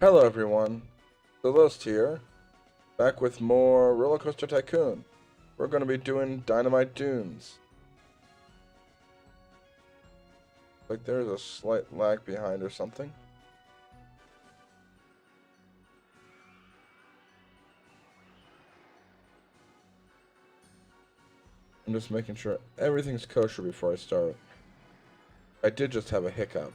Hello everyone, Zalost here, back with more Rollercoaster Tycoon. We're going to be doing Dynamite Dunes. Like there's a slight lag behind or something. I'm just making sure everything's kosher before I start. I did just have a hiccup.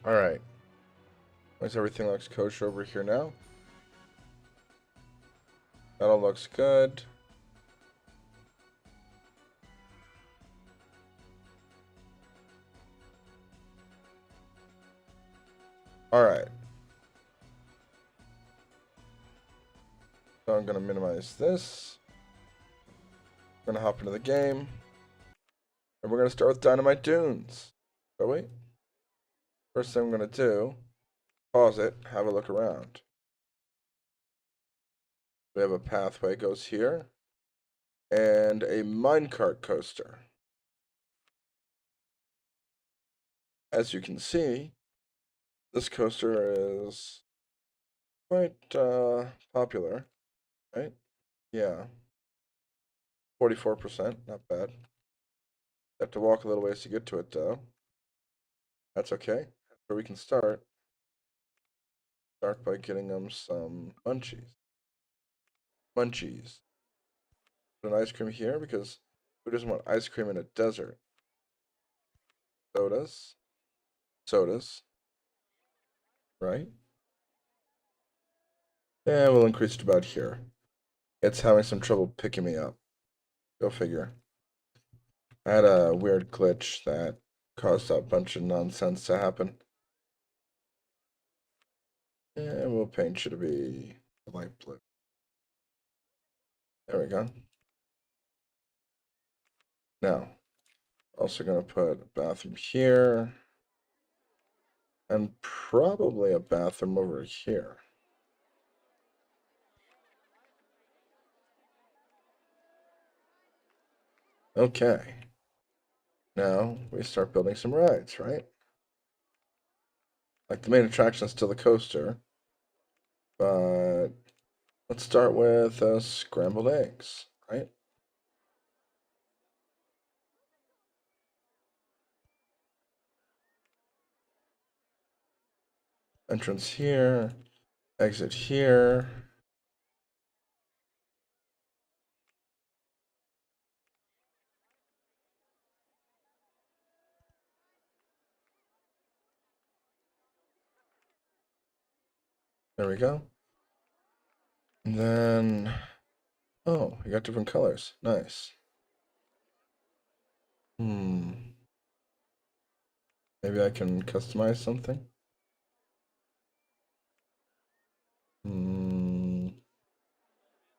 Alright, once everything looks kosher over here now. That all looks good. Alright. So I'm going to minimize this. I'm going to hop into the game. And we're going to start with Dynamite Dunes. Oh wait. First thing I'm going to do, pause it, have a look around. We have a pathway goes here. And a minecart coaster. As you can see, this coaster is quite popular, right? Yeah, 44%, not bad. Have to walk a little ways to get to it though. That's okay. That's where we can start. Start by getting them some munchies. Munchies. Put an ice cream here because who doesn't want ice cream in a desert? Sodas. Sodas. Right? And we'll increase it about here. It's having some trouble picking me up. Go figure. I had a weird glitch that caused a bunch of nonsense to happen. And we'll paint you to be light blue. There we go. Now, also going to put a bathroom here. And probably a bathroom over here. Okay. Now we start building some rides, right? Like the main attraction is still the coaster. But let's start with scrambled eggs, right? Entrance here, exit here. There we go. And then, oh, you got different colors. Nice. Maybe I can customize something.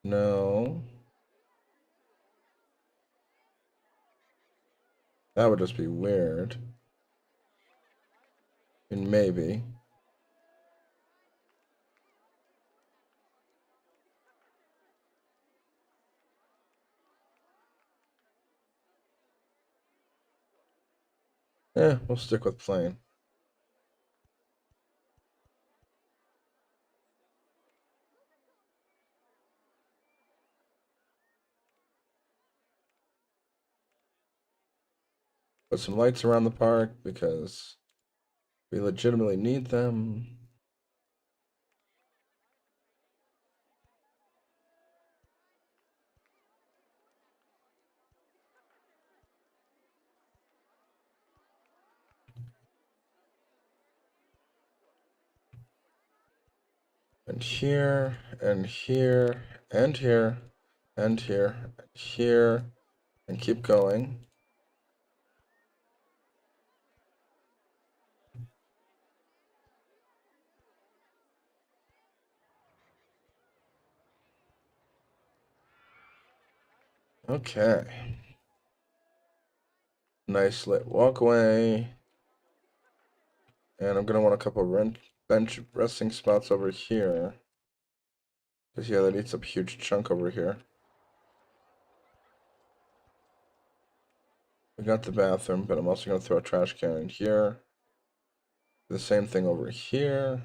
No. That would just be weird. And maybe. We'll stick with plain. Put some lights around the park because we legitimately need them. And here, and here, and here, and here, and here, and keep going. Okay. Nice lit walkway. And I'm gonna want a couple bench resting spots over here. Because, yeah, that eats up a huge chunk over here. We got the bathroom, but I'm also gonna throw a trash can in here. The same thing over here.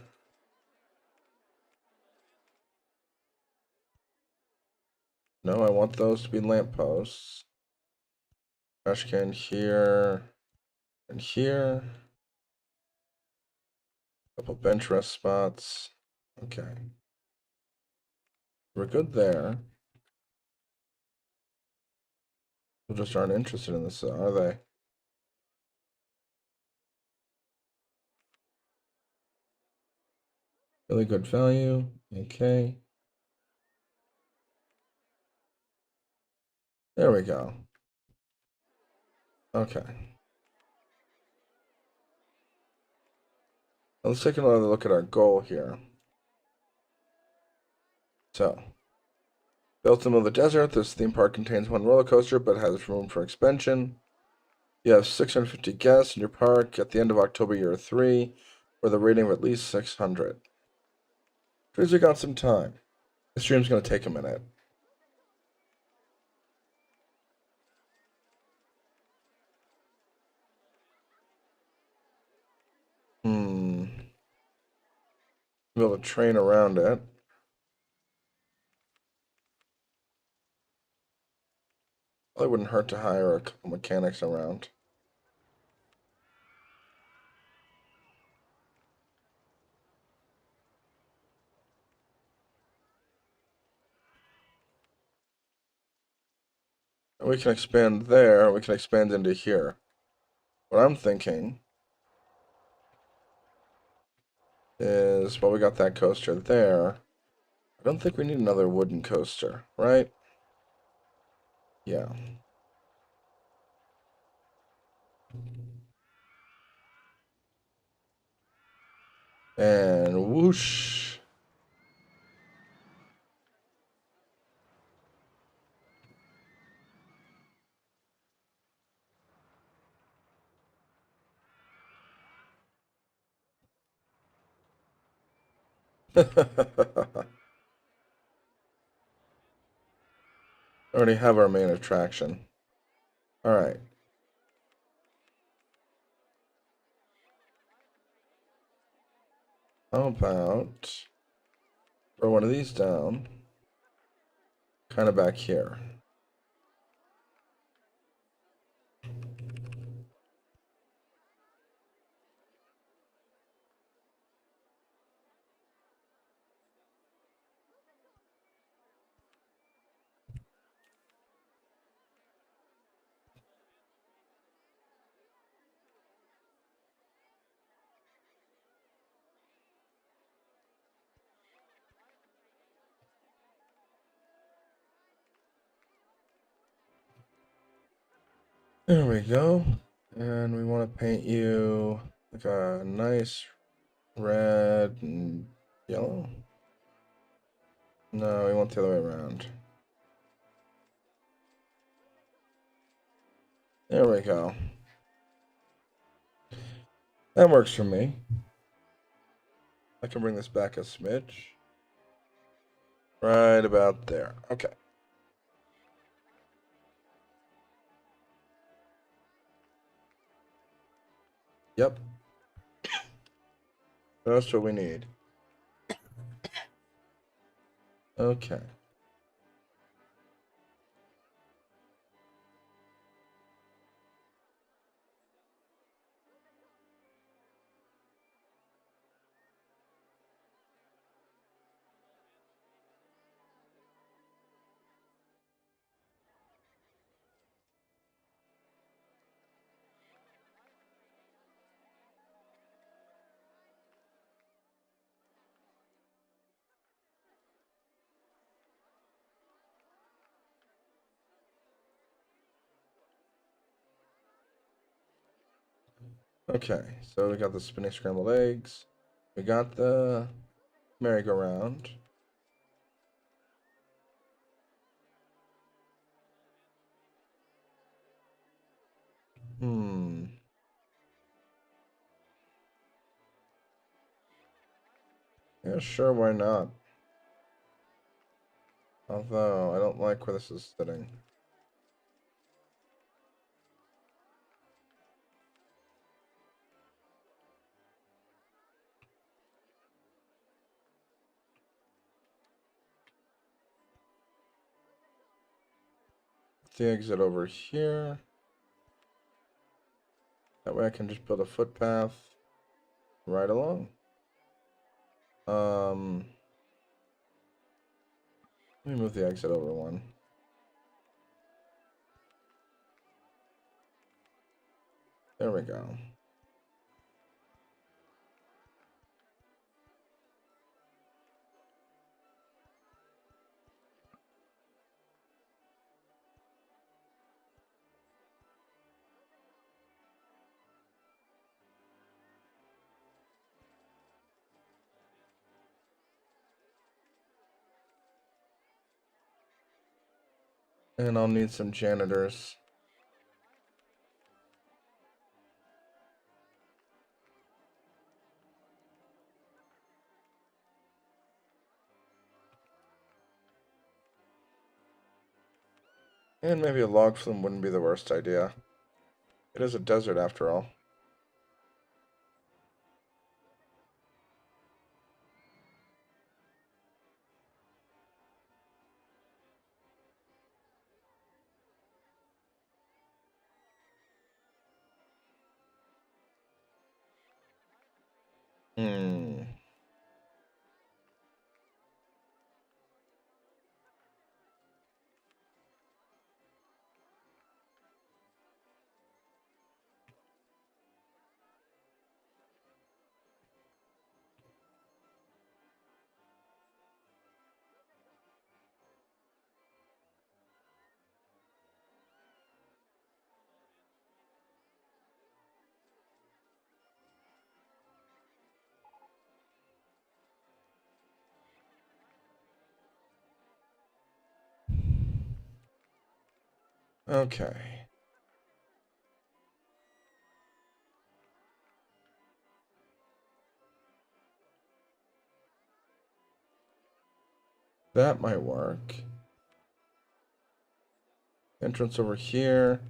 No, I want those to be lampposts. Trash can here and here. Couple bench rest spots. Okay. We're good there. People just aren't interested in this, are they? Really good value. Okay. There we go. Okay. Let's take another look at our goal here. So, built in the middle of the desert, this theme park contains one roller coaster but has room for expansion. You have 650 guests in your park at the end of October year 3 with a rating of at least 600. Trees, we got some time. This stream's going to take a minute. Be able to train around it. Probably wouldn't hurt to hire a couple mechanics around. And we can expand there, we can expand into here. What I'm thinking is, well, we got that coaster there. I don't think we need another wooden coaster, right? Yeah. And whoosh. Already have our main attraction. All right. How about throw one of these down, kind of back here. There we go. And we want to paint you like a nice red and yellow. No, we want the other way around. There we go. That works for me. I can bring this back a smidge. Right about there. Okay. Yep. That's what we need. Okay. Okay. So we got the spinning scrambled eggs. We got the merry-go-round. Hmm. Yeah, sure, why not? Although, I don't like where this is sitting. The exit over here. That way I can just build a footpath right along. Let me move the exit over one. There we go. And I'll need some janitors. And maybe a log flume wouldn't be the worst idea. It is a desert after all. Hmm. Okay. That might work. Entrance over here.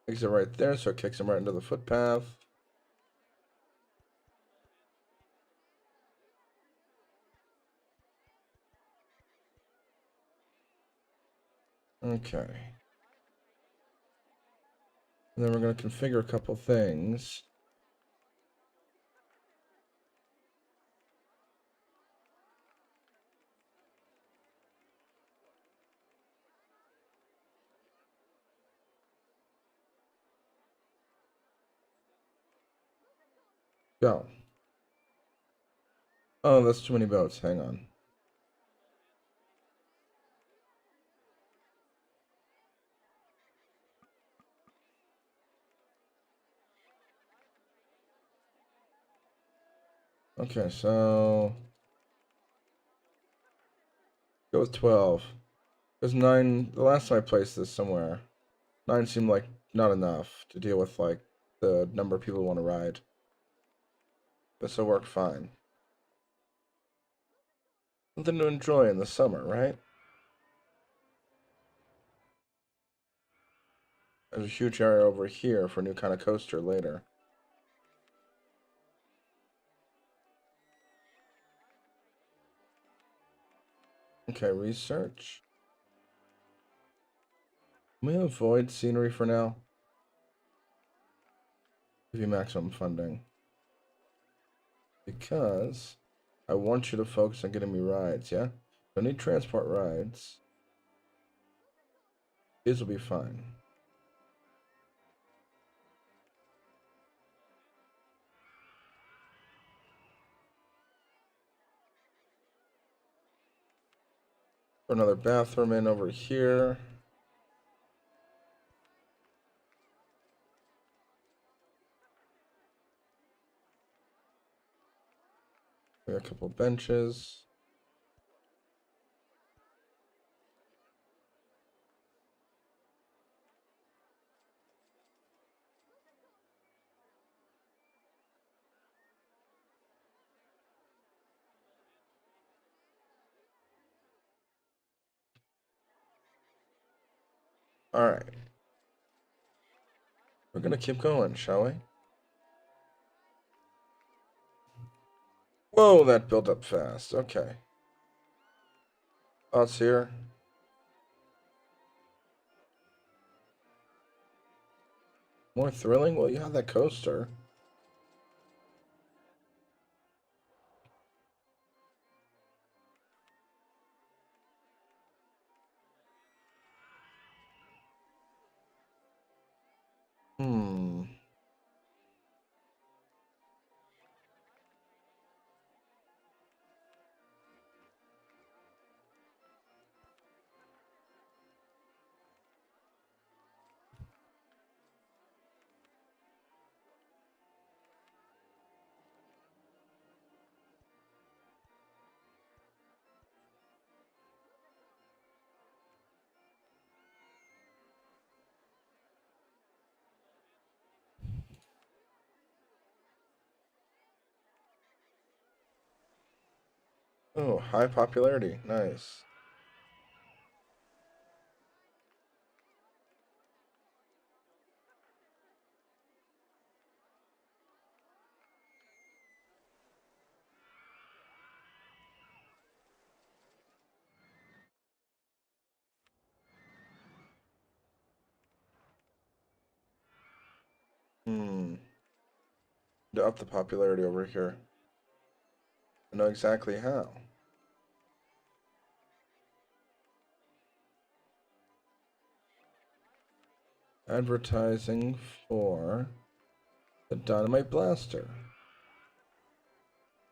Exit right there, so it kicks him right into the footpath. Okay. And then we're going to configure a couple things. Go. Oh, that's too many boats. Hang on. Okay, so go with 12. Because 9, the last time I placed this somewhere, 9 seemed like not enough to deal with like the number of people who want to ride. This will work fine. Something to enjoy in the summer, right? There's a huge area over here for a new kind of coaster later. Okay, research. Can we avoid scenery for now? Give you maximum funding. Because I want you to focus on getting me rides, yeah? Don't need transport rides. These will be fine. Put another bathroom in over here. We got a couple benches. Alright. We're gonna keep going, shall we? Whoa, that built up fast. Okay. Thoughts here? More thrilling? Well, you have that coaster. Hmm. Oh, high popularity. Nice. Hmm. To up the popularity over here. I know exactly how. Advertising for the Dynamite Blaster.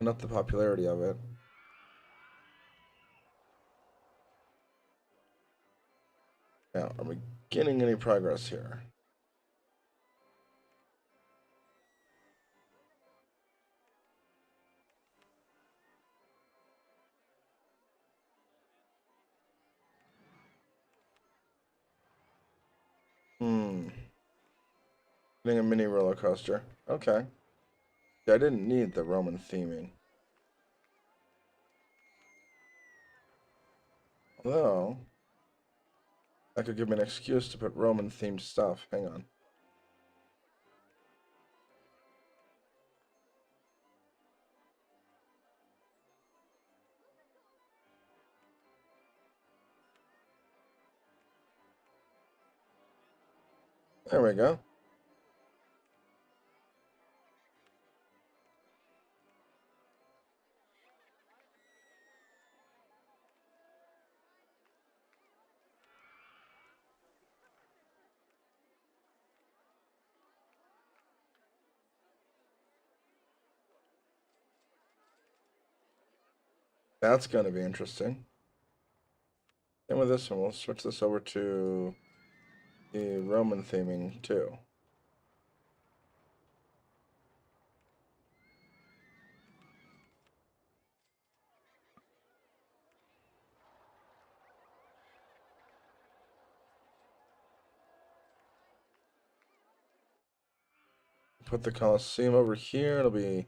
And up the popularity of it. Now, are we getting any progress here? Hmm. Getting a mini roller coaster. Okay. I didn't need the Roman theming. Although, that could give me an excuse to put Roman themed stuff. Hang on. There we go. That's going to be interesting. And with this one, we'll switch this over to the Roman theming too. Put the Colosseum over here. It'll be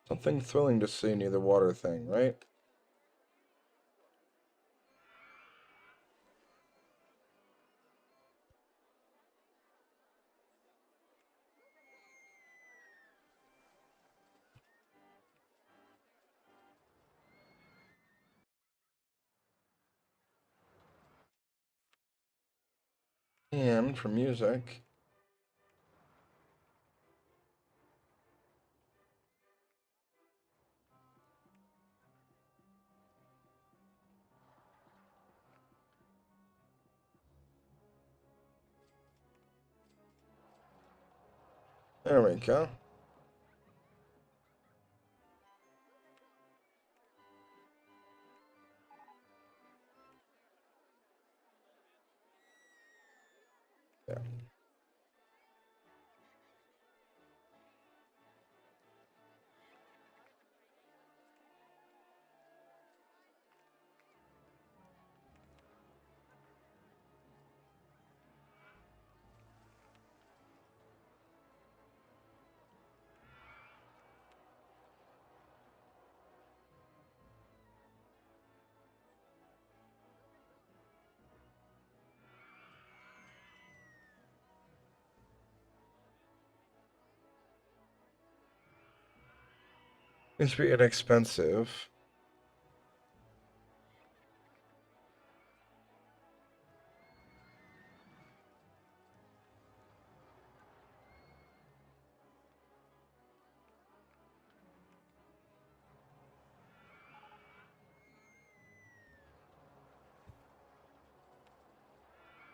something thrilling to see near the water thing, right? And for music, there we go. Yeah. Needs to be inexpensive.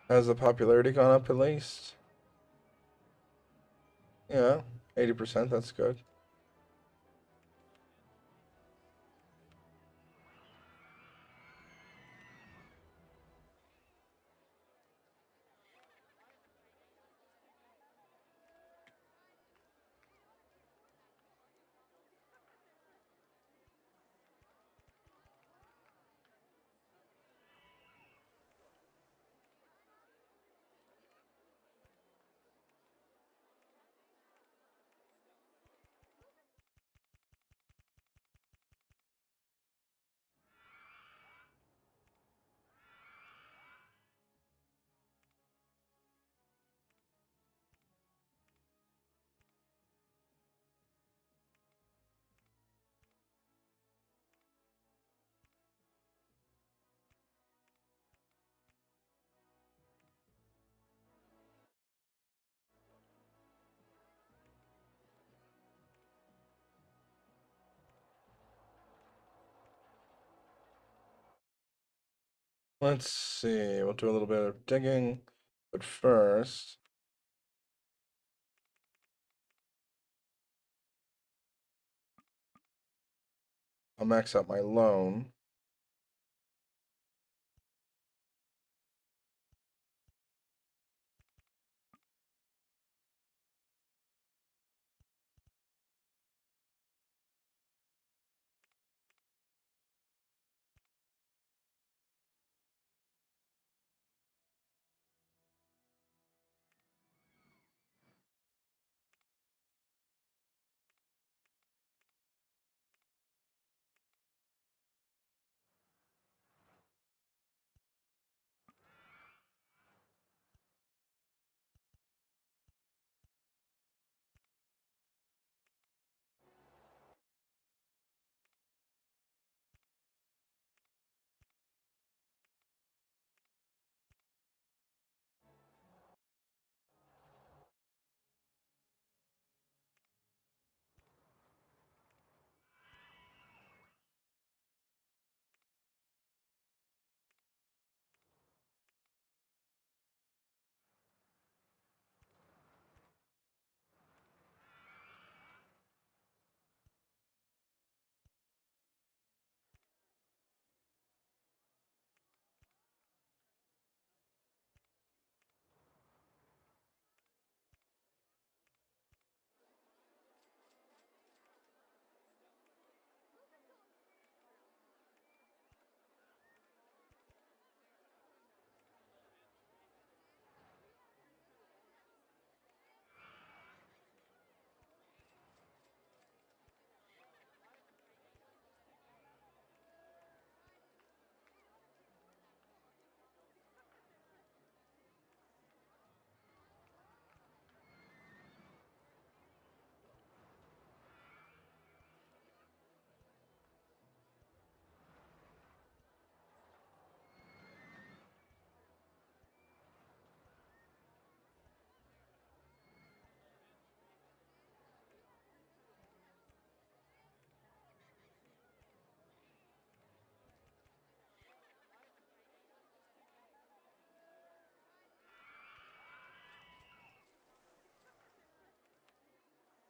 Has the popularity gone up at least? Yeah, 80%, that's good. Let's see, we'll do a little bit of digging, but first, I'll max out my loan.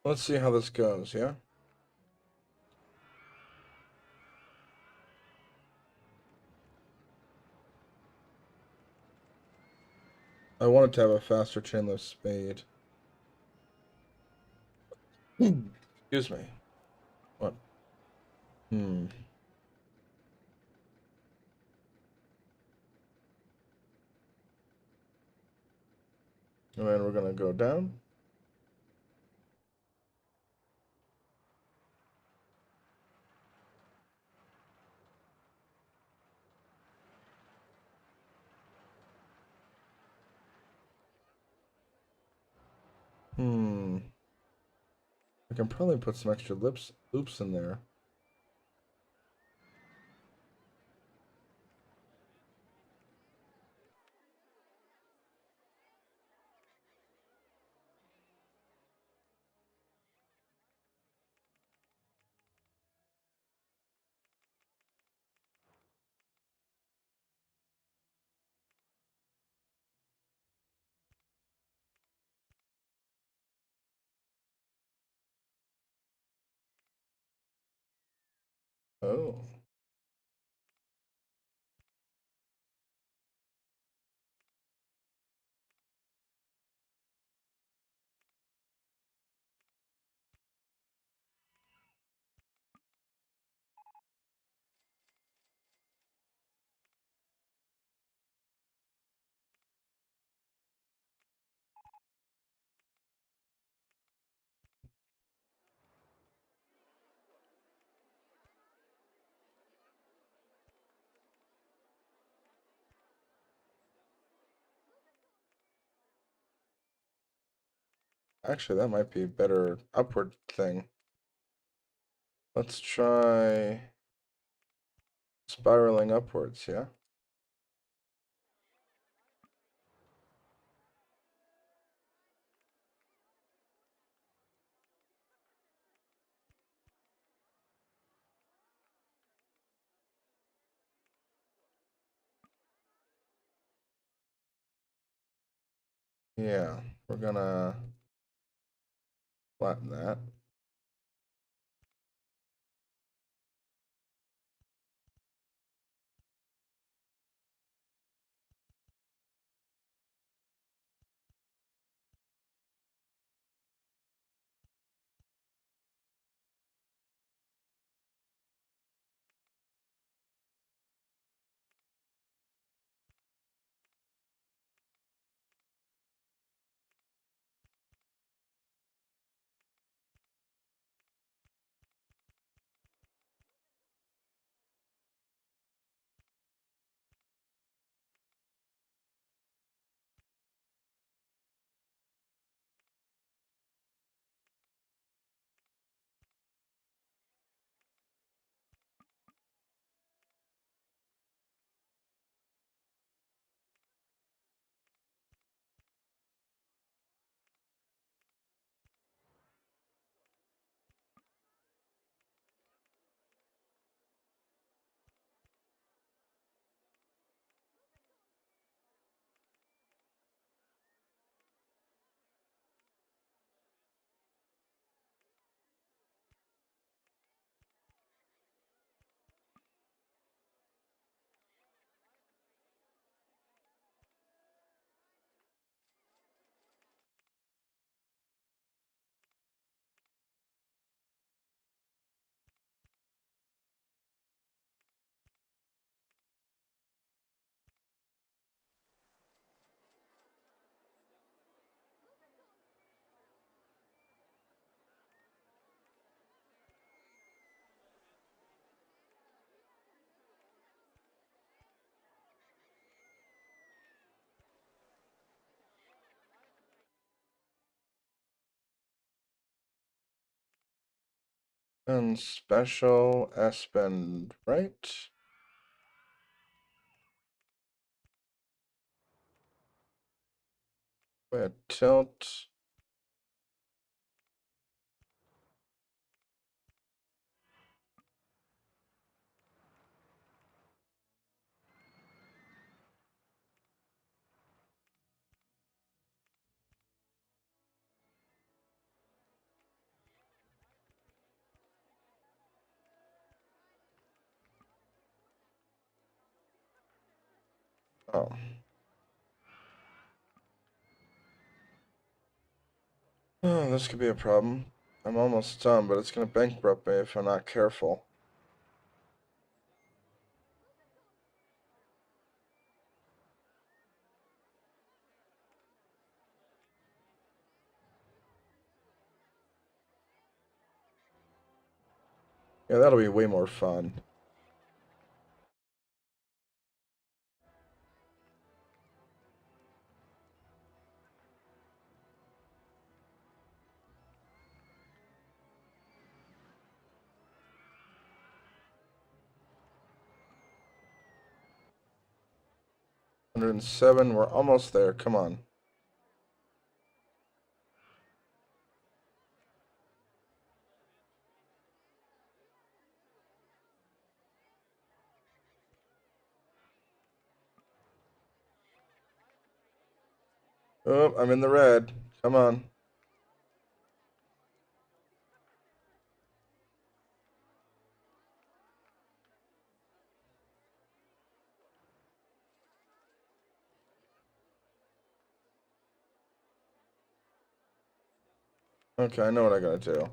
Let's see how this goes, yeah? I wanted to have a faster chainless speed. Excuse me. What? Hmm. And then we're gonna go down. Hmm. I can probably put some extra loops in there. Oh. Actually, that might be a better upward thing. Let's try spiraling upwards, yeah? Yeah, we're gonna flatten that. And special S bend right. With tilt. Oh. Oh, this could be a problem. I'm almost done, but it's gonna bankrupt me if I'm not careful. Yeah, that'll be way more fun. 107. We're almost there. Come on. Oh, I'm in the red. Come on. Okay, I know what I gotta do.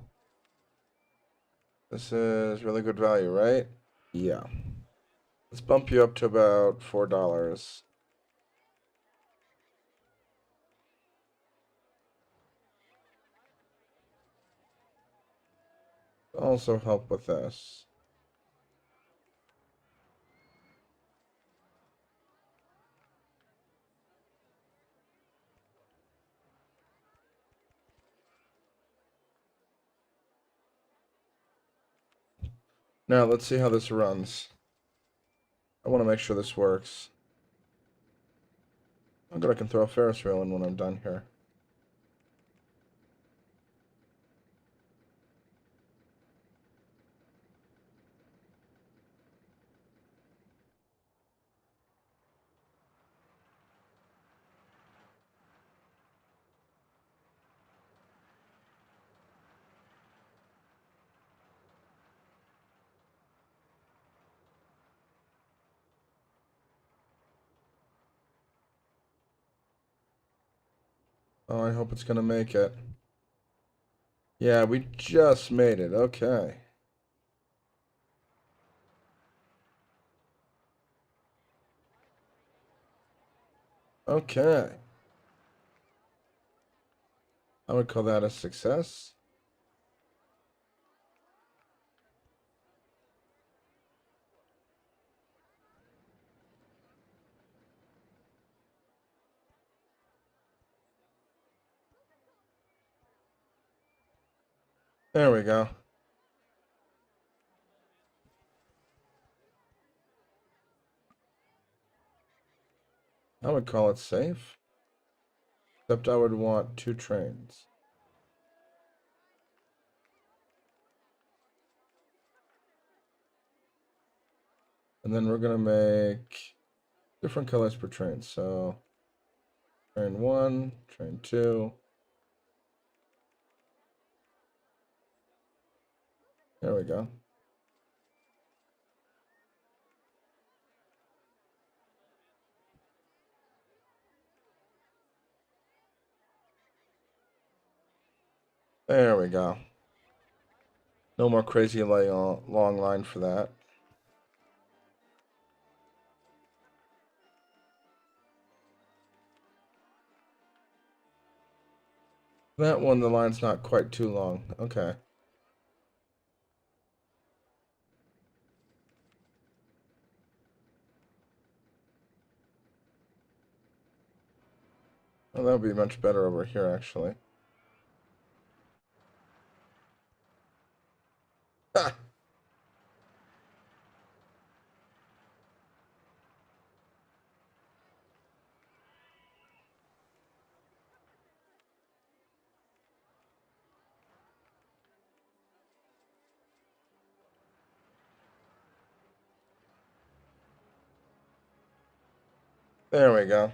This is really good value, right? Yeah. Let's bump you up to about $4. Also help with this. Now let's see how this runs. I want to make sure this works. I'm good. I can throw a Ferris wheel in when I'm done here. Oh, I hope it's gonna make it. Yeah, we just made it. Okay. Okay. I would call that a success. There we go. I would call it safe. Except I would want 2 trains. And then we're gonna make different colors per train. So train 1, train 2. There we go. There we go. No more crazy long line for that. That one, the line's not quite too long. Okay. Well, that would be much better over here, actually. Ah, there we go.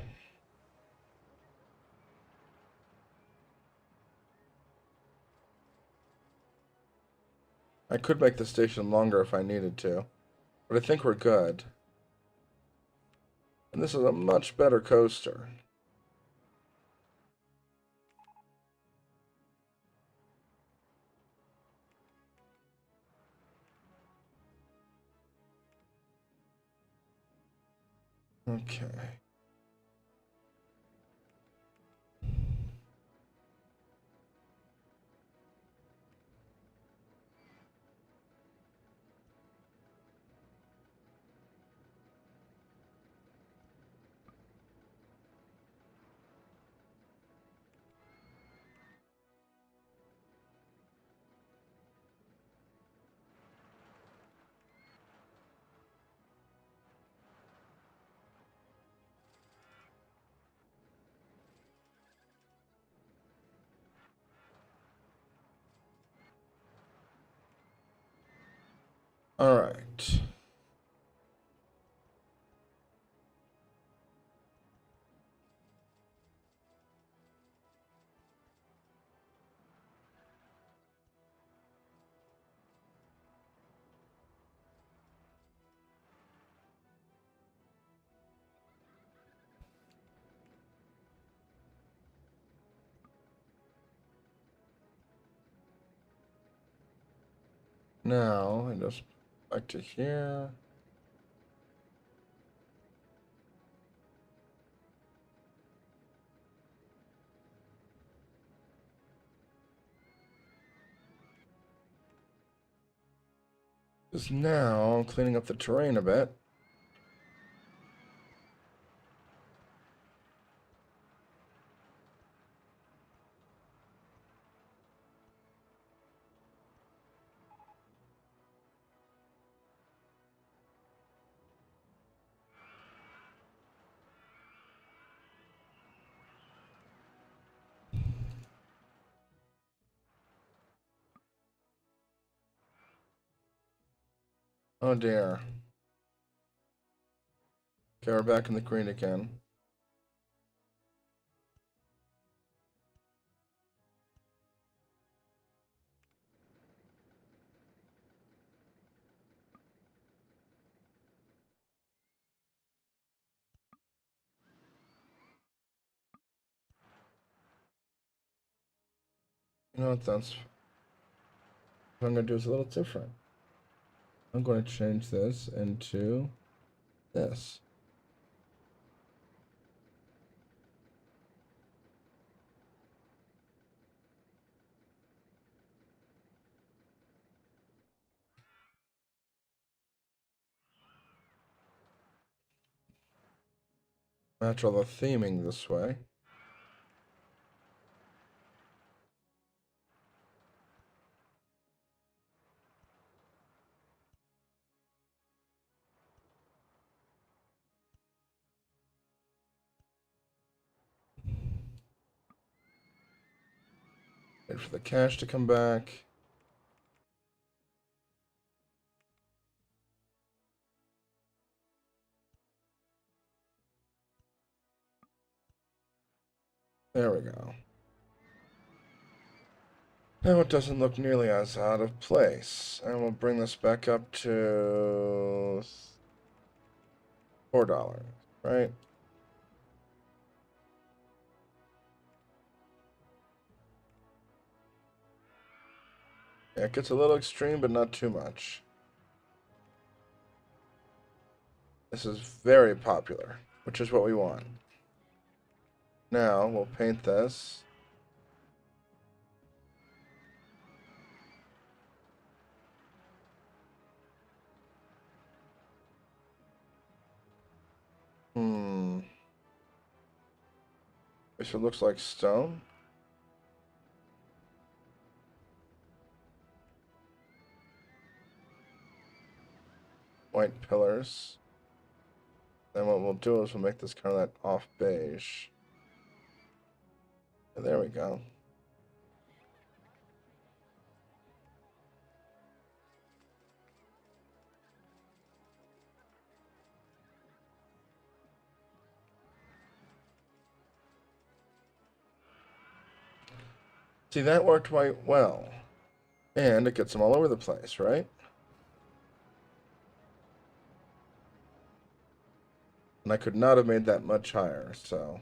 I could make the station longer if I needed to, but I think we're good. And this is a much better coaster. Okay. All right. Now, I just back to here. Just now, cleaning up the terrain a bit. Oh dear. Okay, we're back in the green again. You know what, that's what I'm going to do is a little different. I'm going to change this into this. Match all the theming this way. Wait for the cash to come back. There we go. Now it doesn't look nearly as out of place. And we'll bring this back up to $4, right? Yeah, it gets a little extreme, but not too much. This is very popular, which is what we want. Now, we'll paint this. This one looks like stone. White pillars. Then what we'll do is we'll make this kind of that off beige. And there we go. See, that worked quite well. And it gets them all over the place, right? And I could not have made that much higher, so.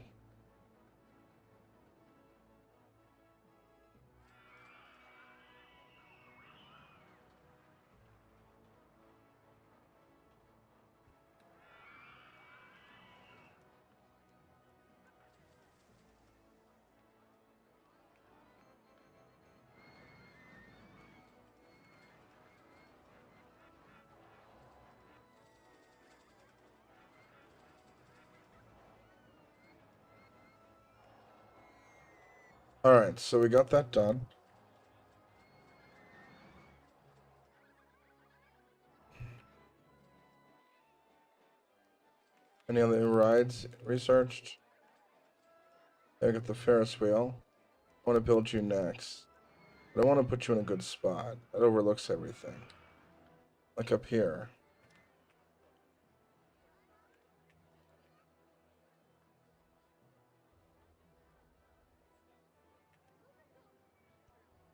Alright, so we got that done. Any other rides researched? I got the Ferris wheel. I want to build you next. But I want to put you in a good spot that overlooks everything. like up here.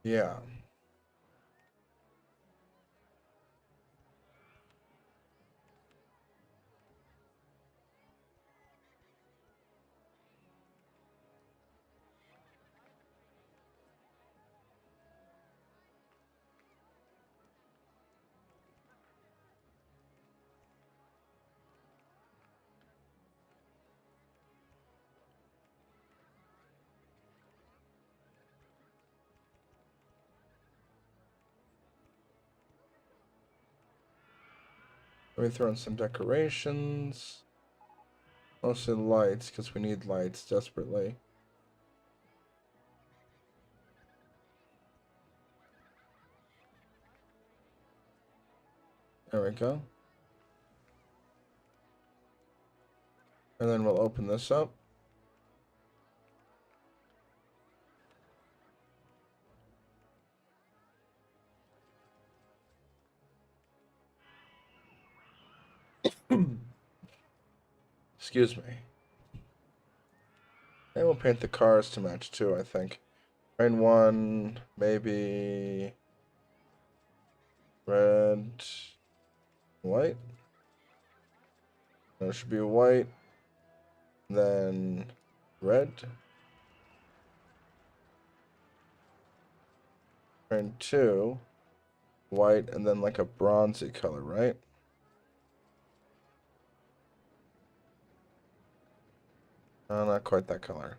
Yeah. Let me throw in some decorations. Mostly lights, because we need lights desperately. There we go. And then we'll open this up. Excuse me. And we'll paint the cars to match too, I think. Train 1, maybe red, white. No, it should be white, then red. Train 2, white, and then like a bronzy color, right? Not quite that color.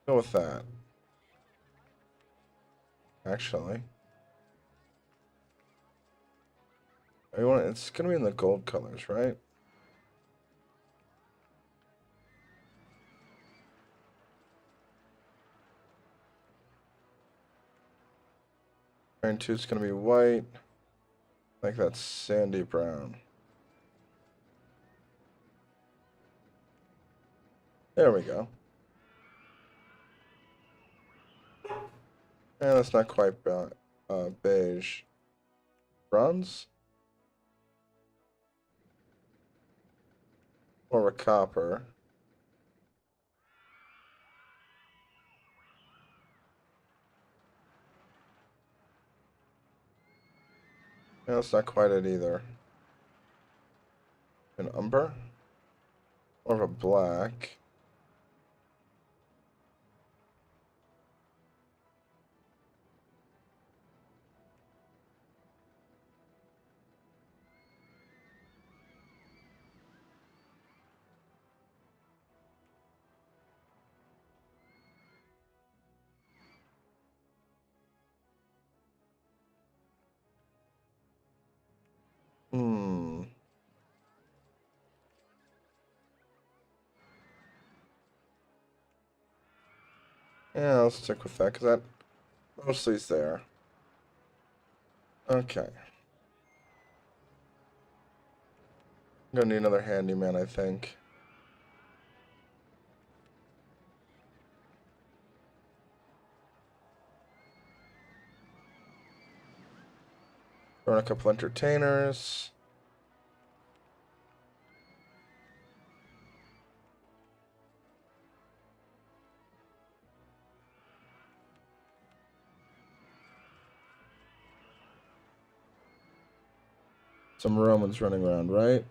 Go with that. Actually. It's gonna be in the gold colors, right? Train 2 is gonna be white. Like that sandy brown. There we go. Yeah, that's not quite beige. Bronze? Or a copper. Yeah, that's not quite it either. An umber? Or of a black. Hmm. Yeah, I'll stick with that, because that mostly is there. Okay. I'm gonna need another handyman, I think. Run a couple entertainers. Some Romans running around, right?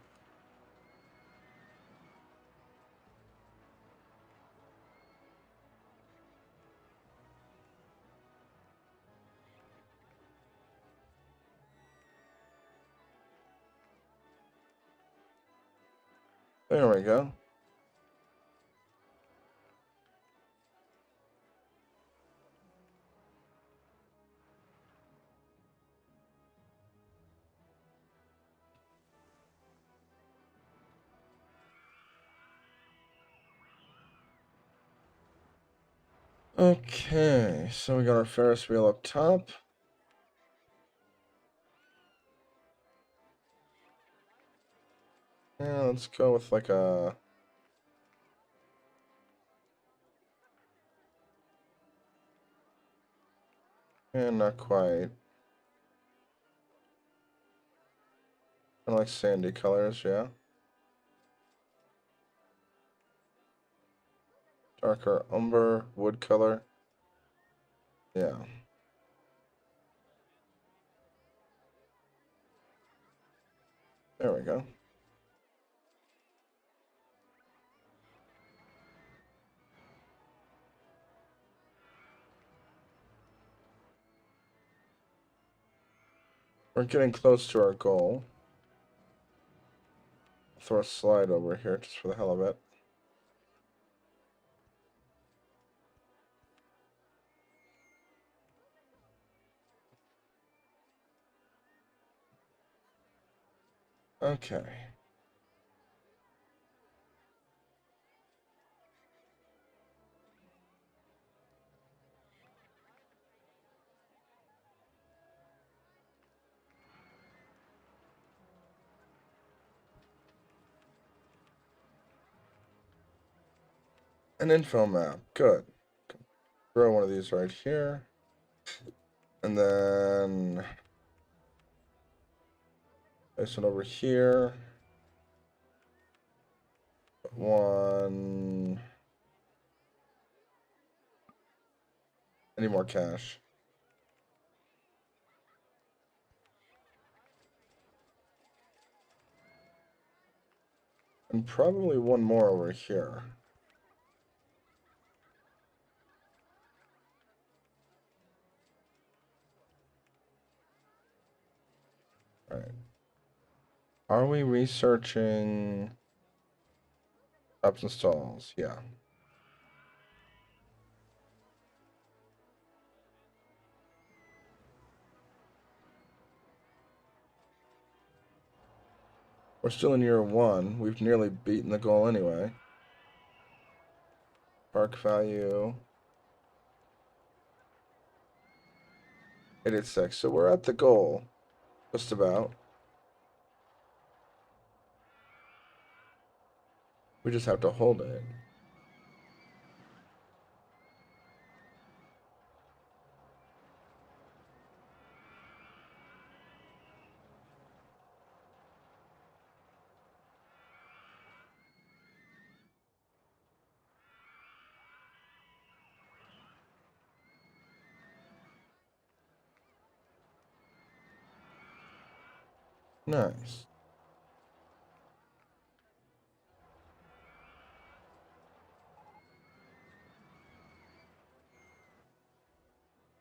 There we go. Okay, so we got our Ferris wheel up top. Yeah, let's go with like a... Yeah, not quite. I like sandy colors, yeah. Darker umber, wood color. Yeah. There we go. We're getting close to our goal. Throw a slide over here just for the hell of it. Okay. An info map. Good. Throw one of these right here. And then place one over here. One. Any more cash? And probably one more over here. All right. Are we researching ups and stalls? Yeah. We're still in year one. We've nearly beaten the goal anyway. Park value. 886. So we're at the goal. Just about. We just have to hold it. Nice.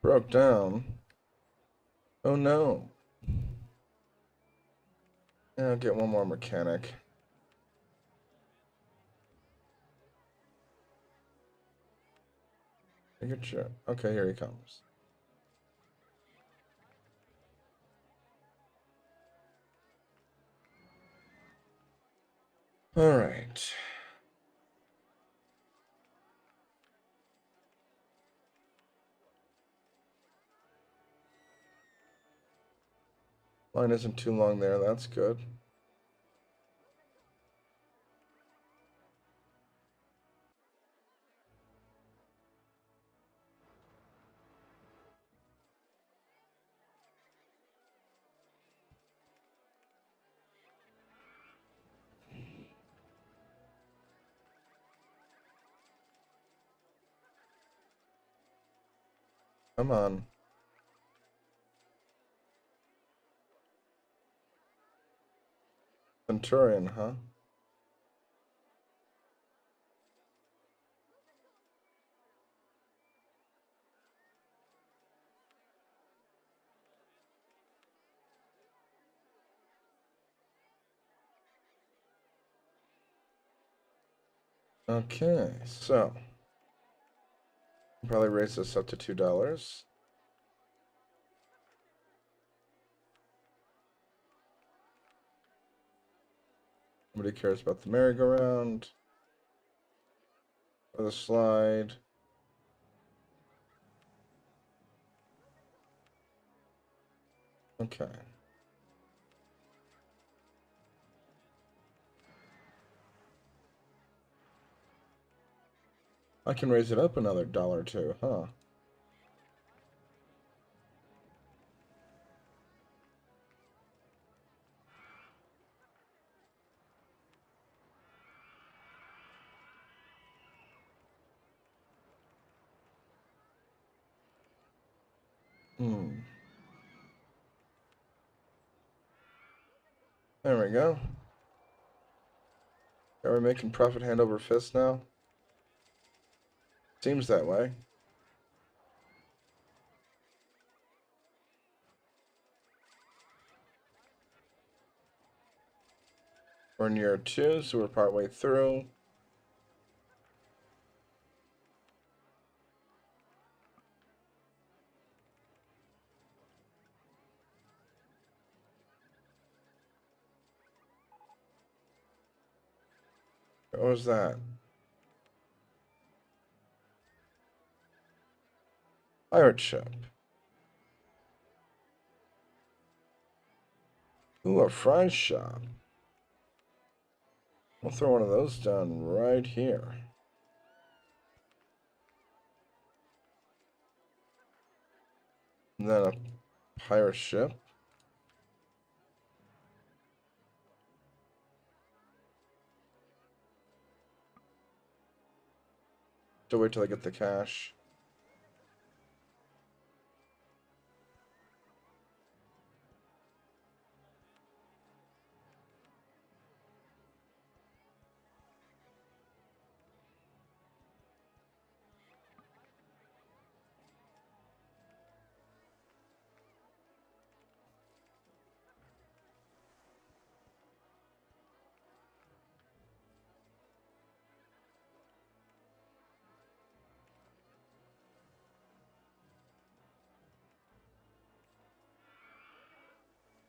Broke down. Oh no. Yeah, I'll get one more mechanic. Okay, here he comes. All right. Line isn't too long there. That's good. Come on. Centurion, huh? Okay, so probably raise this up to $2. Nobody cares about the merry-go-round or the slide. Okay. I can raise it up another dollar or two, huh? Hmm. There we go. Are we making profit hand over fist now? Seems that way. We're in year 2, so we're partway through. What was that? Pirate ship. Ooh, a fry shop. We'll throw one of those down right here. And then a pirate ship. Still wait till I get the cash.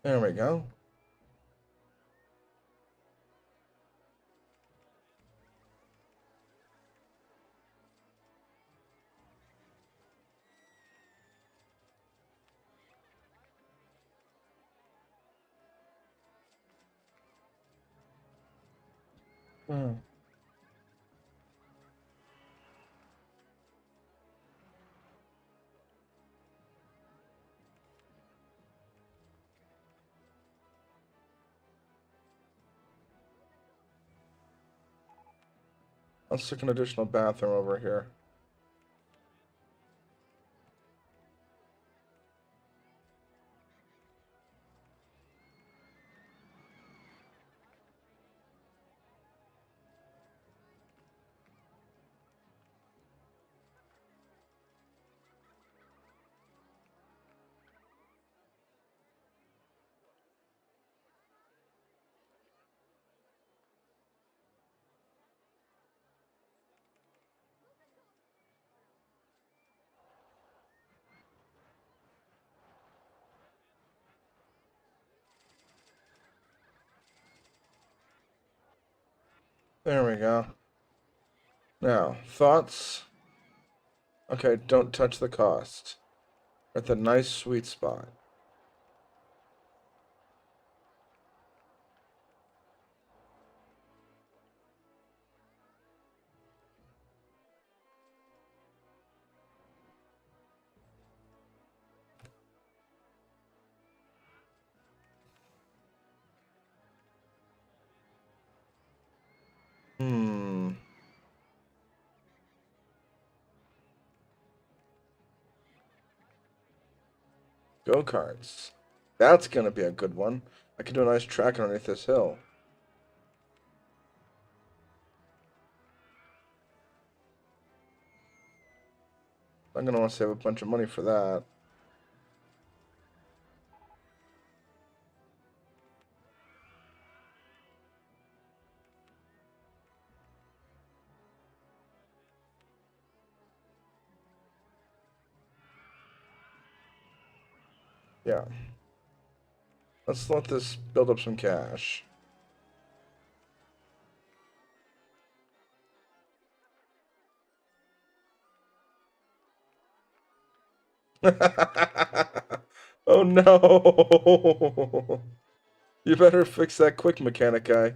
There we go. Hmm. Let's stick an additional bathroom over here. There we go. Now, thoughts? Okay, don't touch the cost. We're at the nice sweet spot. Hmm. Go-karts. That's gonna be a good one. I can do a nice track underneath this hill. I'm gonna want to save a bunch of money for that. Yeah. Let's let this build up some cash. Oh no! You better fix that quick, mechanic guy.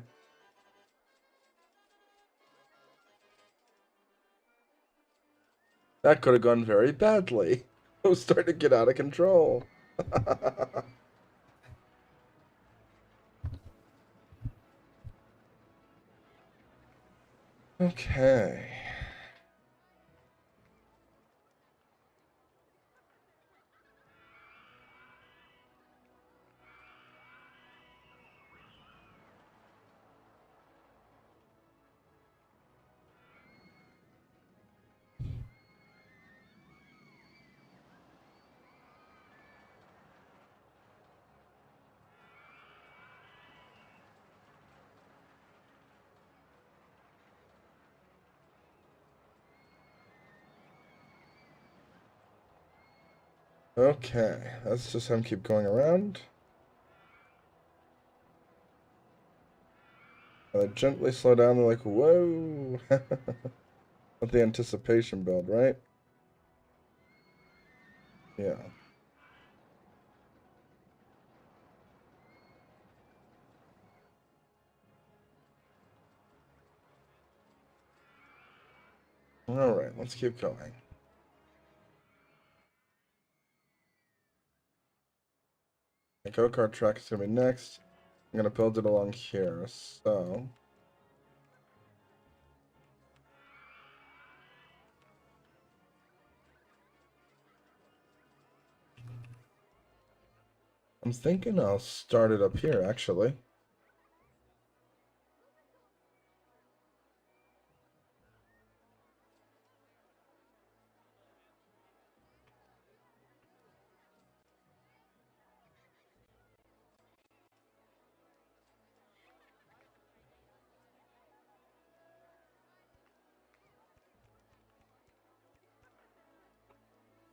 That could have gone very badly. It was starting to get out of control. Okay. Okay, let's just have him keep going around. And I gently slow down and like, whoa. Let the anticipation build, right? Yeah. All right, let's keep going. The go-kart track is going to be next. I'm going to build it along here, so... I'm thinking I'll start it up here, actually.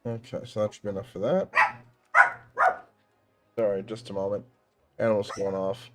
Okay, so that should be enough for that. Sorry, just a moment. Animals going off.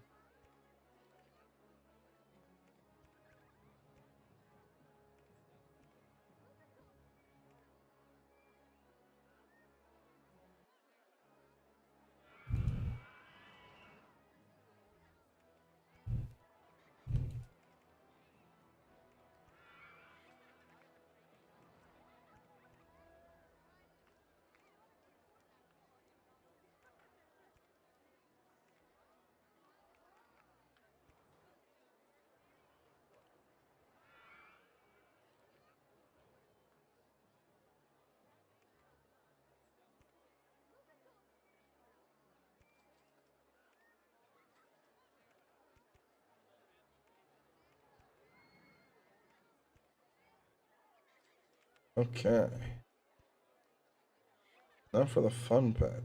Okay. Now for the fun bit.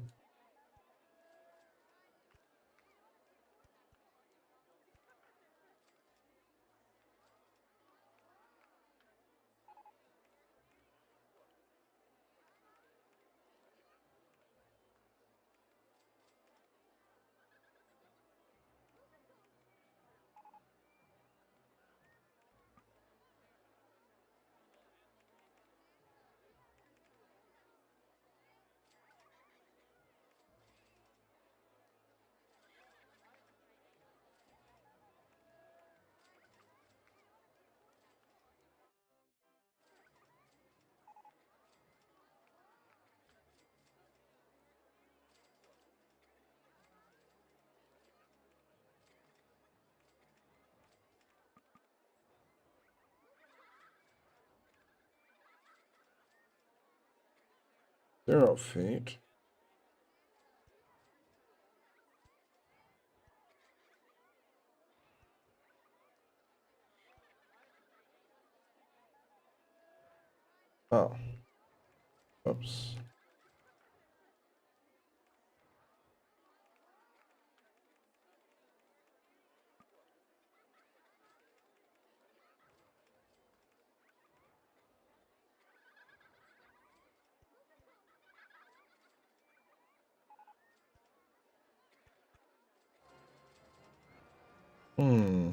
.0 feet. Oh. Oops. Hmm.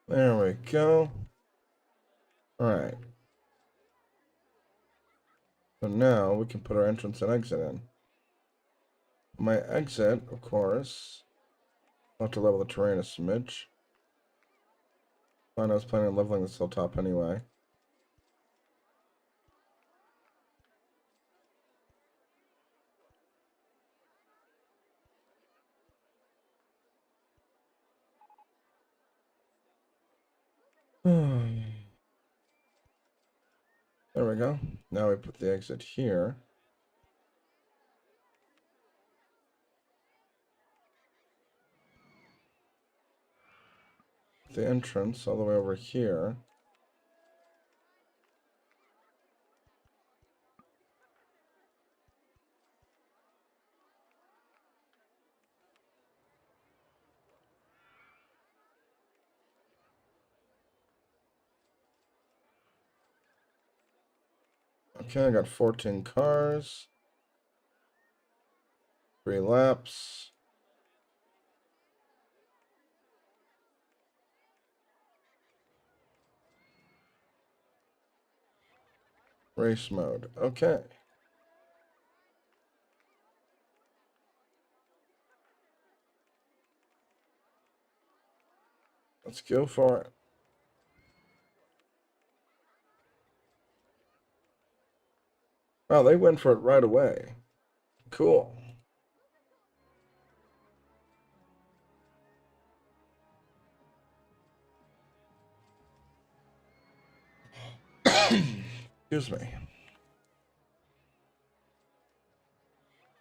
There we go. Alright. So now we can put our entrance and exit in. My exit, of course, I'll have to level the terrain a smidge. Fine, I was planning on leveling this hilltop anyway. There we go. Now we put the exit here. The entrance all the way over here. Okay, I got 14 cars. 3 laps. Race mode. Okay. Let's go for it. Oh, they went for it right away. Cool. Excuse me.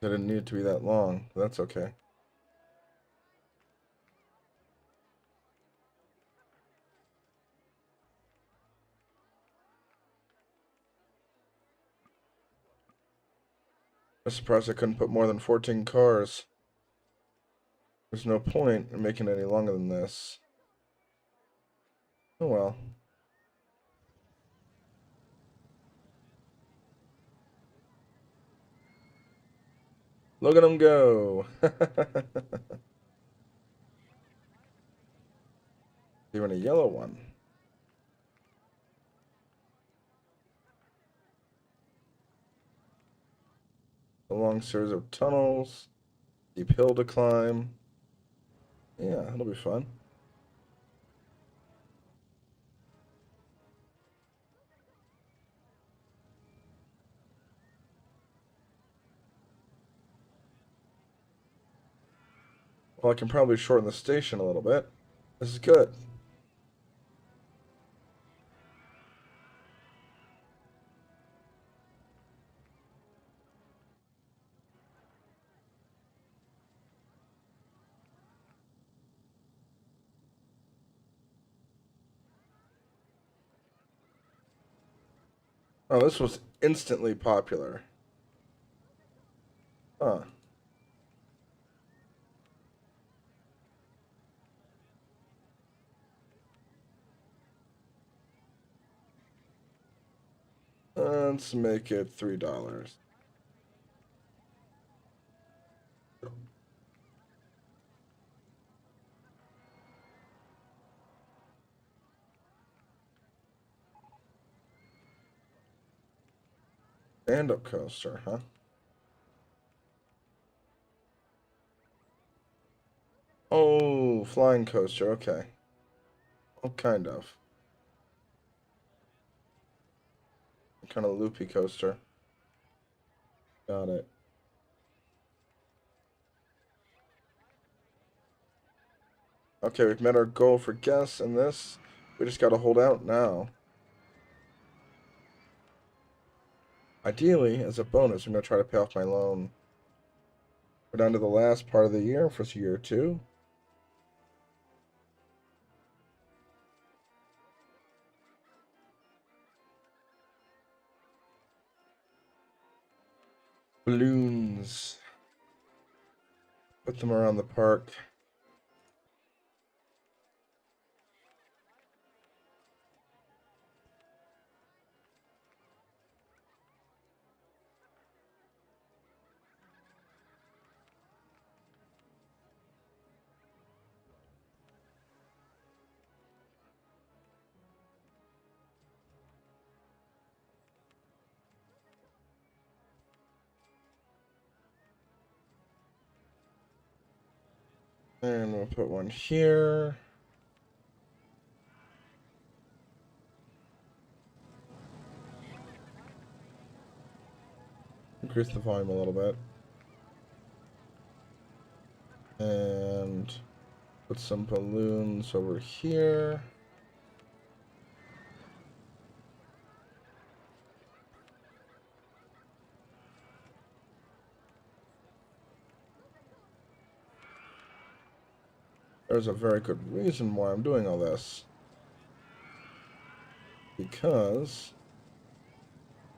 I didn't need it to be that long. But that's okay. I'm surprised I couldn't put more than 14 cars. There's no point in making it any longer than this. Oh well. Look at them go. Even a yellow one. A long series of tunnels. Steep hill to climb. Yeah, it'll be fun. Well, I can probably shorten the station a little bit. This is good. Oh, this was instantly popular. Huh. Let's make it $3. Stand-up coaster, huh? Oh, flying coaster, okay. Oh, kind of. Kind of loopy coaster. Got it. Okay, we've met our goal for guests in this. We just gotta hold out now. Ideally, as a bonus, I'm gonna try to pay off my loan. We're down to the last part of the year for year 2. Balloons. Put them around the park. And we'll put one here. Increase the volume a little bit. And put some balloons over here. There's a very good reason why I'm doing all this. Because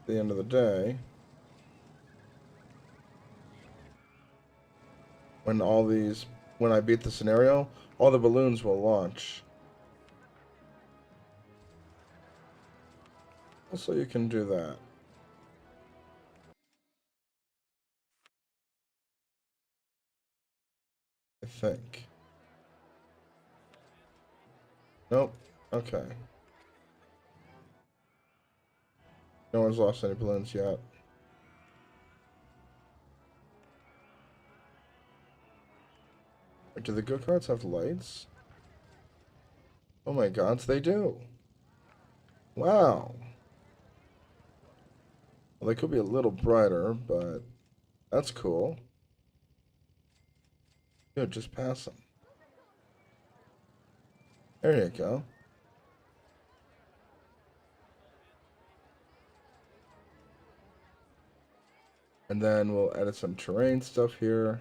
at the end of the day, when I beat the scenario, all the balloons will launch. So you can do that. I think. Nope. Okay. No one's lost any balloons yet. Wait, do the go-karts have lights? Oh my god, they do. Wow. Well, they could be a little brighter, but that's cool. Dude, just pass them. There you go. And then we'll edit some terrain stuff here.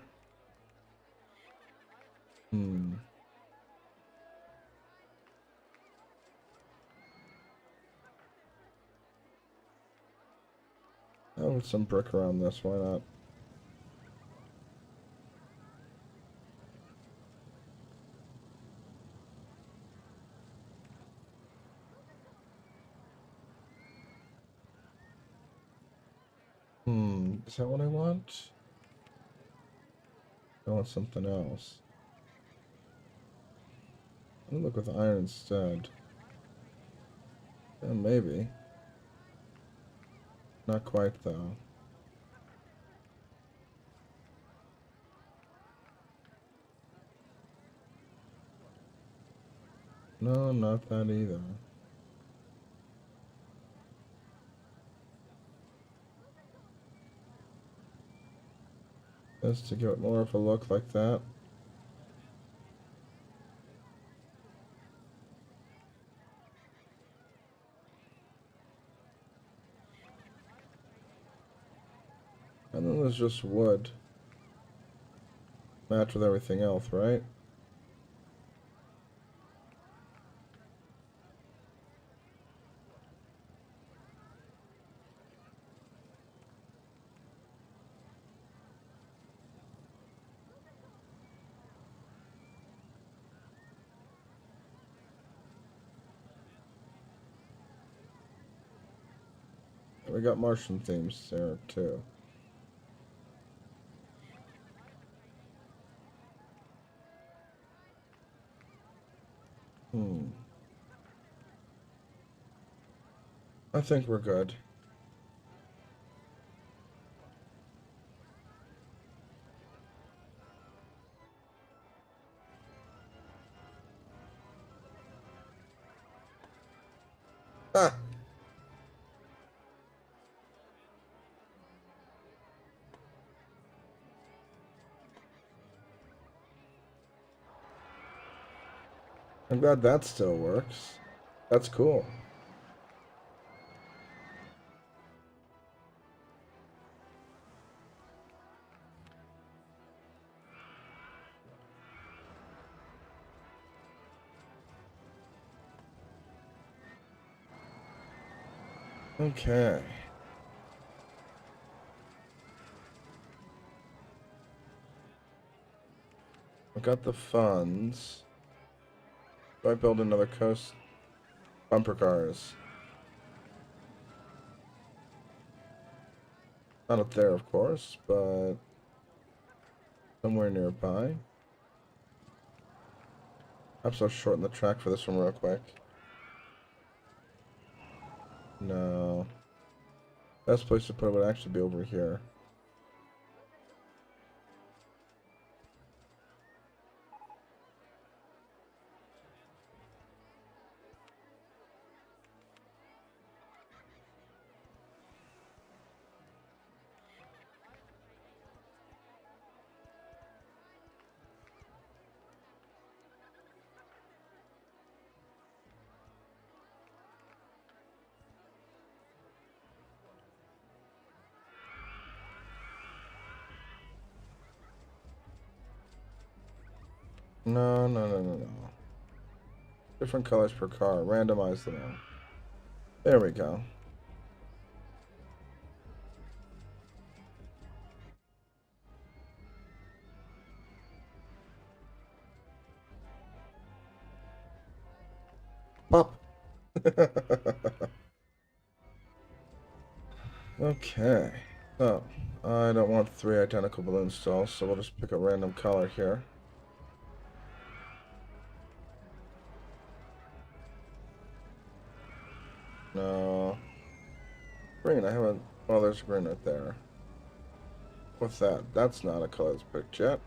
Oh, with some brick around this, why not? Is that what I want? I want something else. I'm gonna look with iron instead. Yeah, maybe. Not quite, though. No, not that either. Just to give it more of a look like that. And then there's just wood. Match with everything else, right? We got Martian themes there, too. I think we're good. Ah! I'm glad that still works. That's cool. Okay. I got the funds. Do I build another coast? Bumper cars. Not up there, of course, but somewhere nearby. Perhaps I'll shorten the track for this one real quick. No. Best place to put it would actually be over here. No, no, no, no, no. Different colors per car. Randomize them all. There we go. Pop. Okay. So, I don't want 3 identical balloon stalls, so we'll just pick a random color here. No. Green, I haven't... Oh, there's green right there. What's that? That's not a color that's picked yet.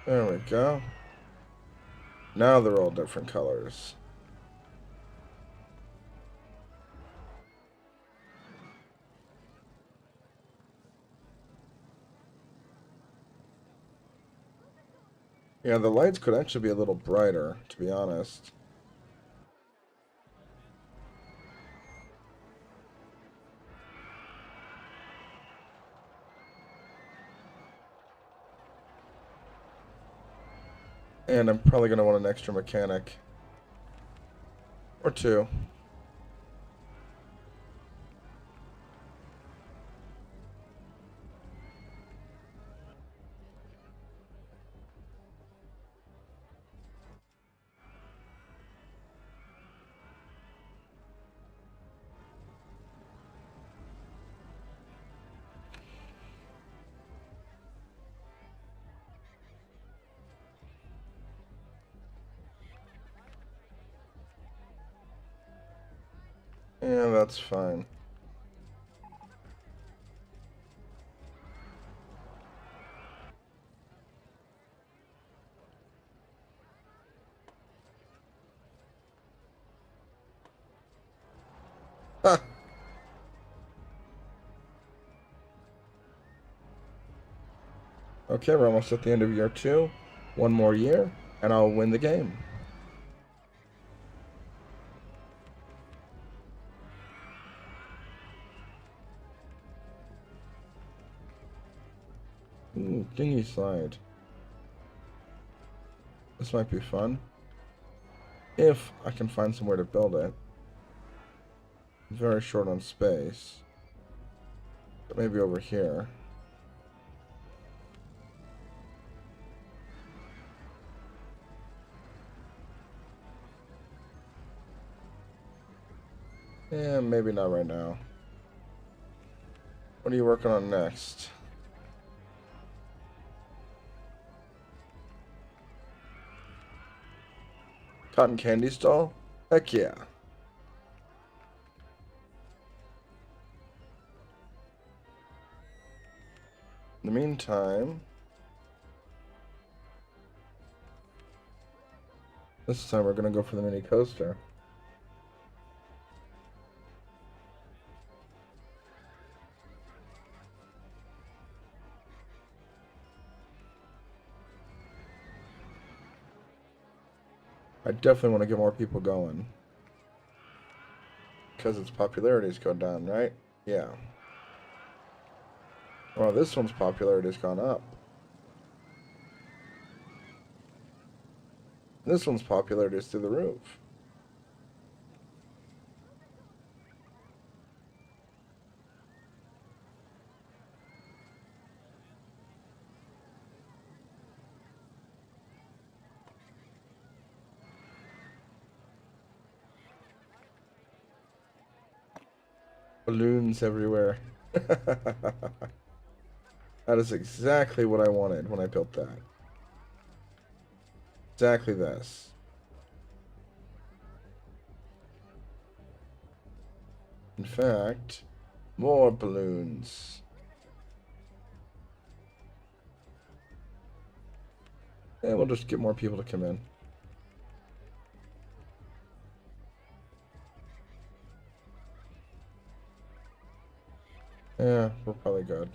There we go. Now they're all different colors. Yeah, the lights could actually be a little brighter, to be honest. And I'm probably going to want an extra mechanic. Or 2. Yeah, that's fine. Ha! Okay, we're almost at the end of year 2. 1 more year, and I'll win the game. Ooh, dinghy slide. This might be fun. If I can find somewhere to build it. I'm very short on space. But maybe over here. Yeah, maybe not right now. What are you working on next? Cotton candy stall? Heck yeah. In the meantime, this time we're gonna go for the mini coaster. I definitely want to get more people going. Because its popularity's gone down, right? Yeah. Well, this one's popularity's gone up. This one's popularity is through the roof. Balloons everywhere. That is exactly what I wanted when I built that. Exactly this. In fact, more balloons. And we'll just get more people to come in. Yeah, we're probably good.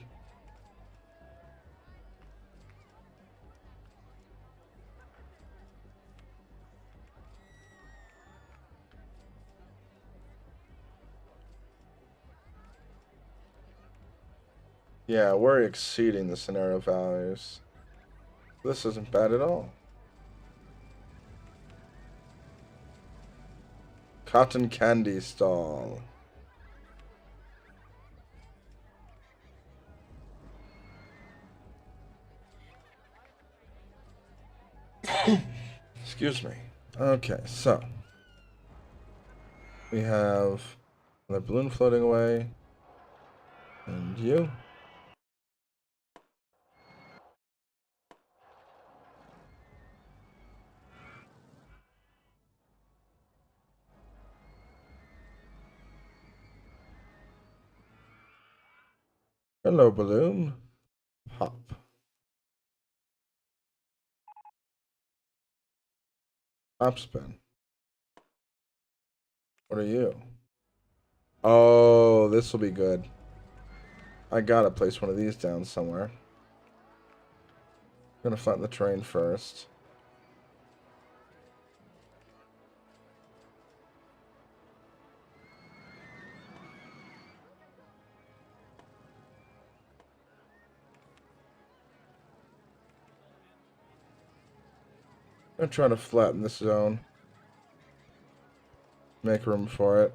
Yeah, we're exceeding the scenario values. This isn't bad at all. Cotton candy stall. Excuse me. Okay, so we have the balloon floating away, and you. Hello, balloon. Hop. Hop spin. What are you? Oh, this will be good. I gotta place one of these down somewhere. I'm gonna flatten the terrain first. I'm gonna try to flatten this zone. Make room for it.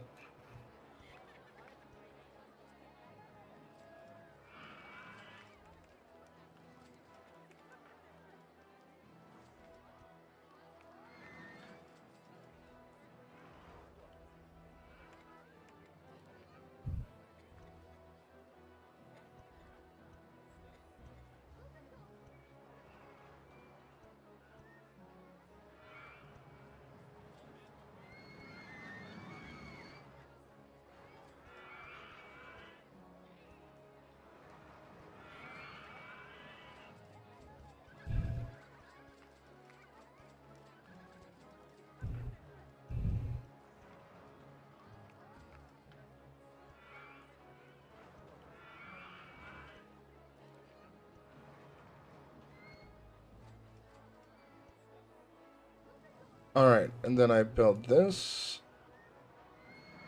Alright, and then I build this.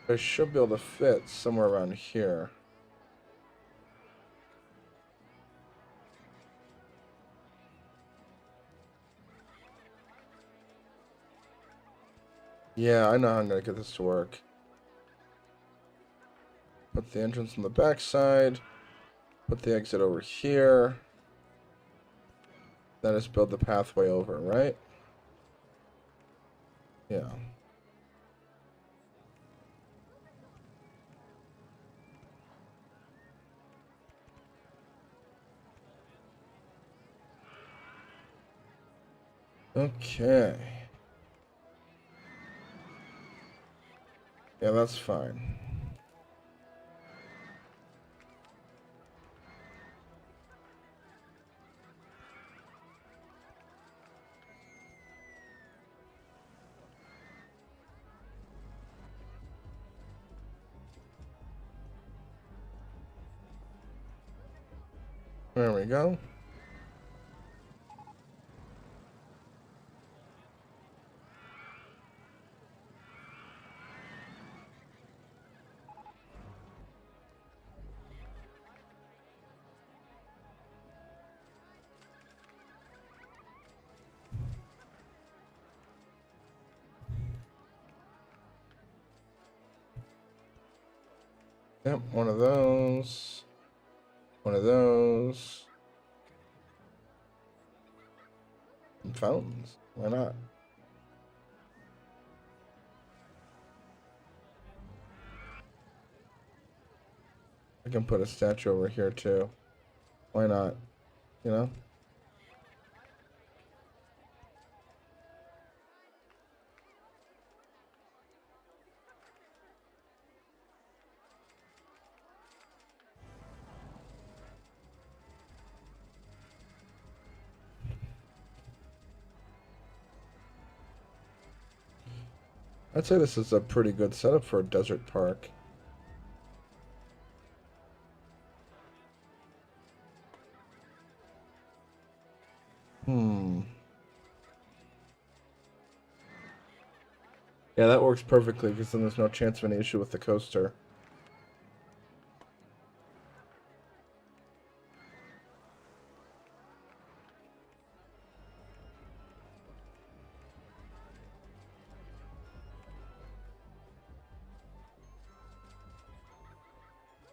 I should be able to fit somewhere around here. Yeah, I know how I'm gonna get this to work. Put the entrance on the back side. Put the exit over here. Then just build the pathway over, right? Yeah. Okay. Yeah, that's fine. There we go. Yep, one of those. One of those. And fountains. Why not? I can put a statue over here too. Why not? You know? I'd say this is a pretty good setup for a desert park. Hmm. Yeah, that works perfectly because then there's no chance of any issue with the coaster.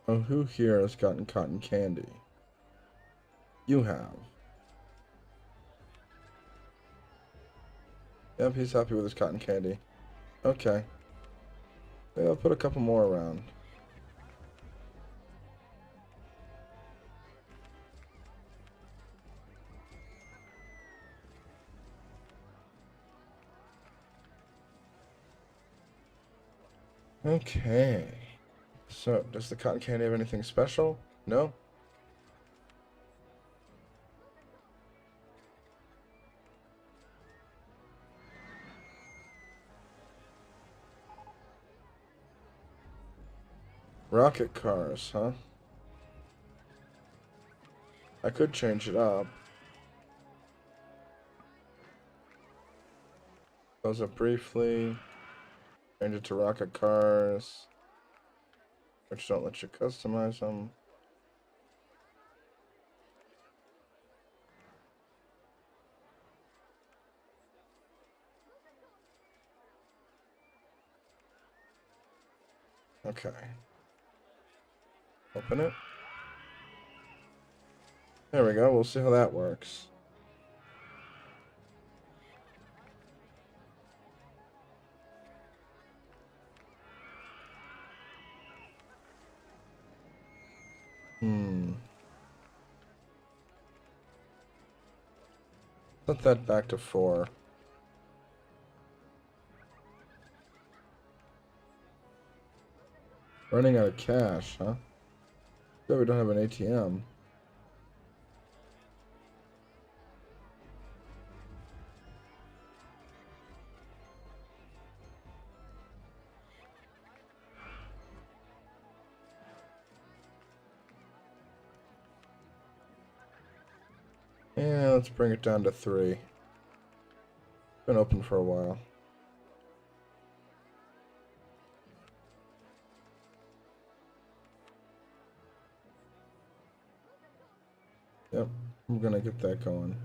Oh, who here has gotten cotton candy? You have. Yep, he's happy with his cotton candy. Okay. Maybe I'll put a couple more around. Okay. So, does the cotton candy have anything special? No? Rocket cars, huh? I could change it up. Close up briefly. Change it to rocket cars. Which don't let you customize them. Okay. Open it. There we go. We'll see how that works. Set that back to 4. Running out of cash, huh? Good, we don't have an ATM. Yeah, let's bring it down to 3. Been open for a while. Yep, I'm gonna get that going.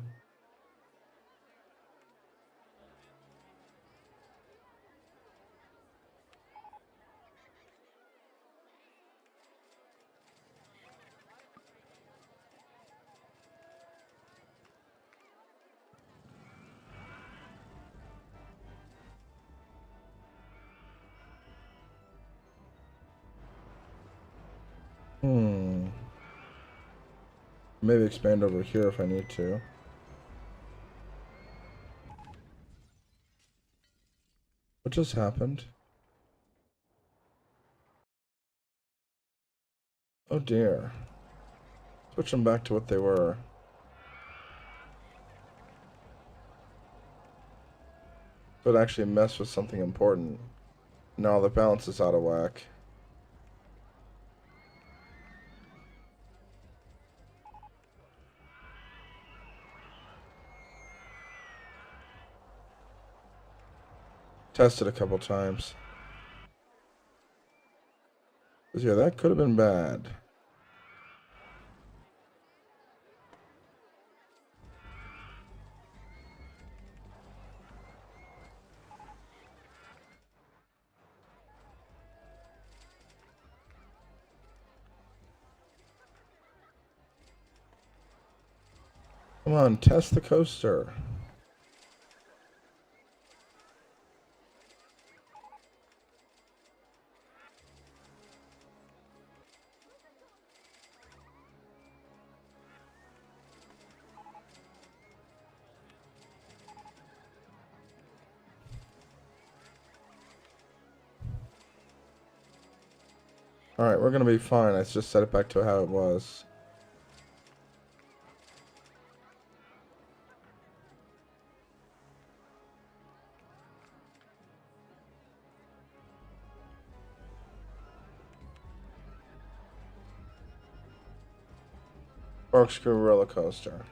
Maybe expand over here if I need to. What just happened? Oh dear. Switch them back to what they were. But actually mess with something important. Now the balance is out of whack. Tested a couple times. Yeah, that could have been bad. Come on, test the coaster. Alright, we're gonna be fine. I just set it back to how it was. Corkscrew roller coaster.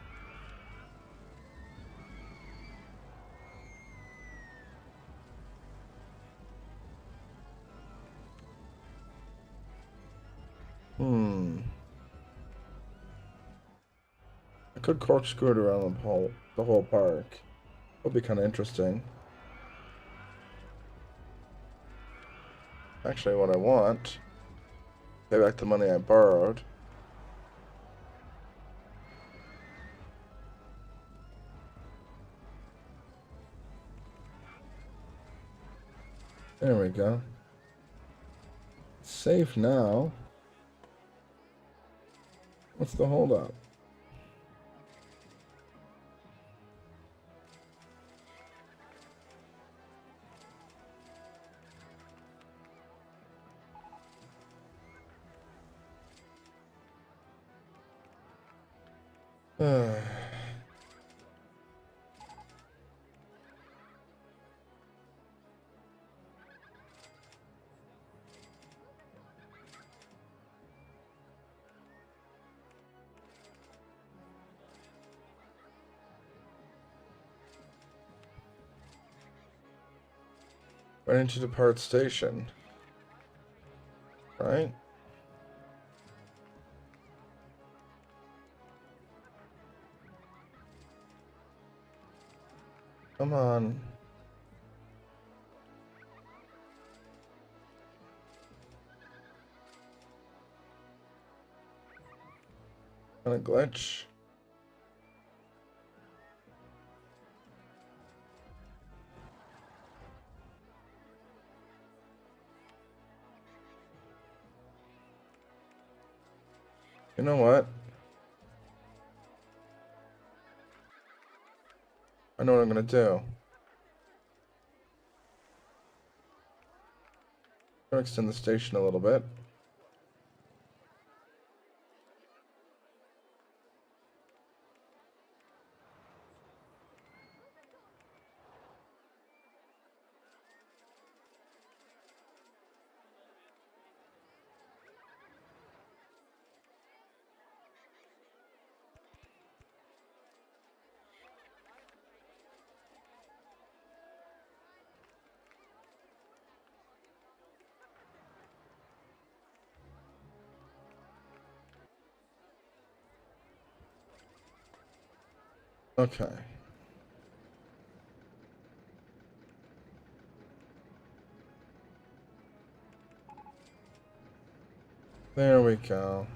I could corkscrew it around the whole park. That'll be kind of interesting. Actually, what I want Pay back the money I borrowed. There we go. Safe now. What's the holdup? Ready to depart station. Right? Come on. Kind of glitch. You know what? I know what I'm gonna do. I'm gonna extend the station a little bit. Okay. There we go.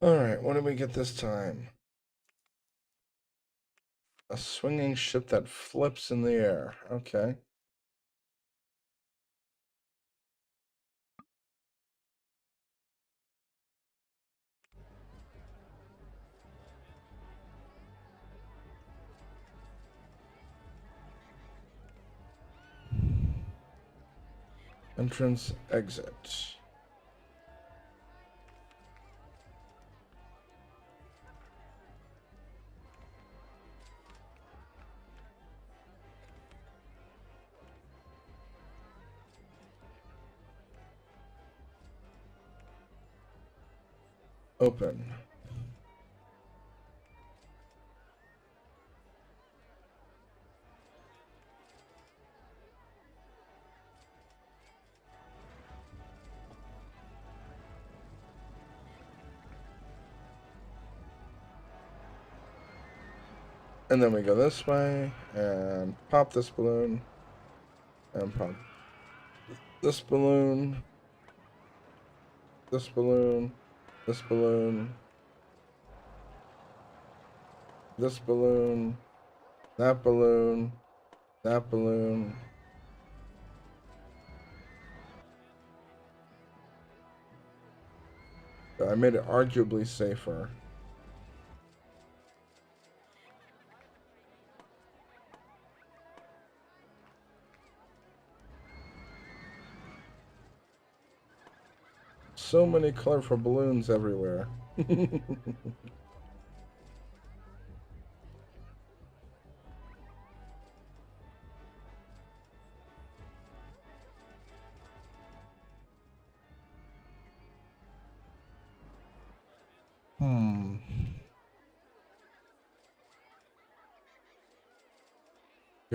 Alright, what did we get this time? A swinging ship that flips in the air. Okay. Entrance, exit. Open. And then we go this way and pop this balloon and pop this balloon, this balloon, this balloon, this balloon, that balloon, that balloon. I made it arguably safer. So many colorful balloons everywhere. Okay,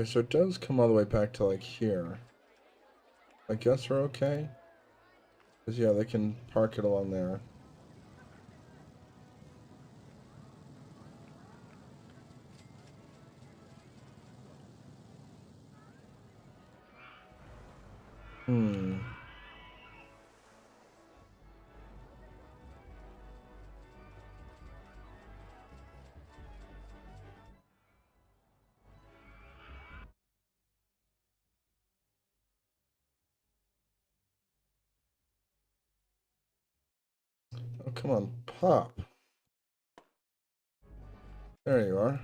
so it does come all the way back to like here. I guess we're okay. Because yeah, they can park it along there. Hmm. Oh, come on, pop. There you are.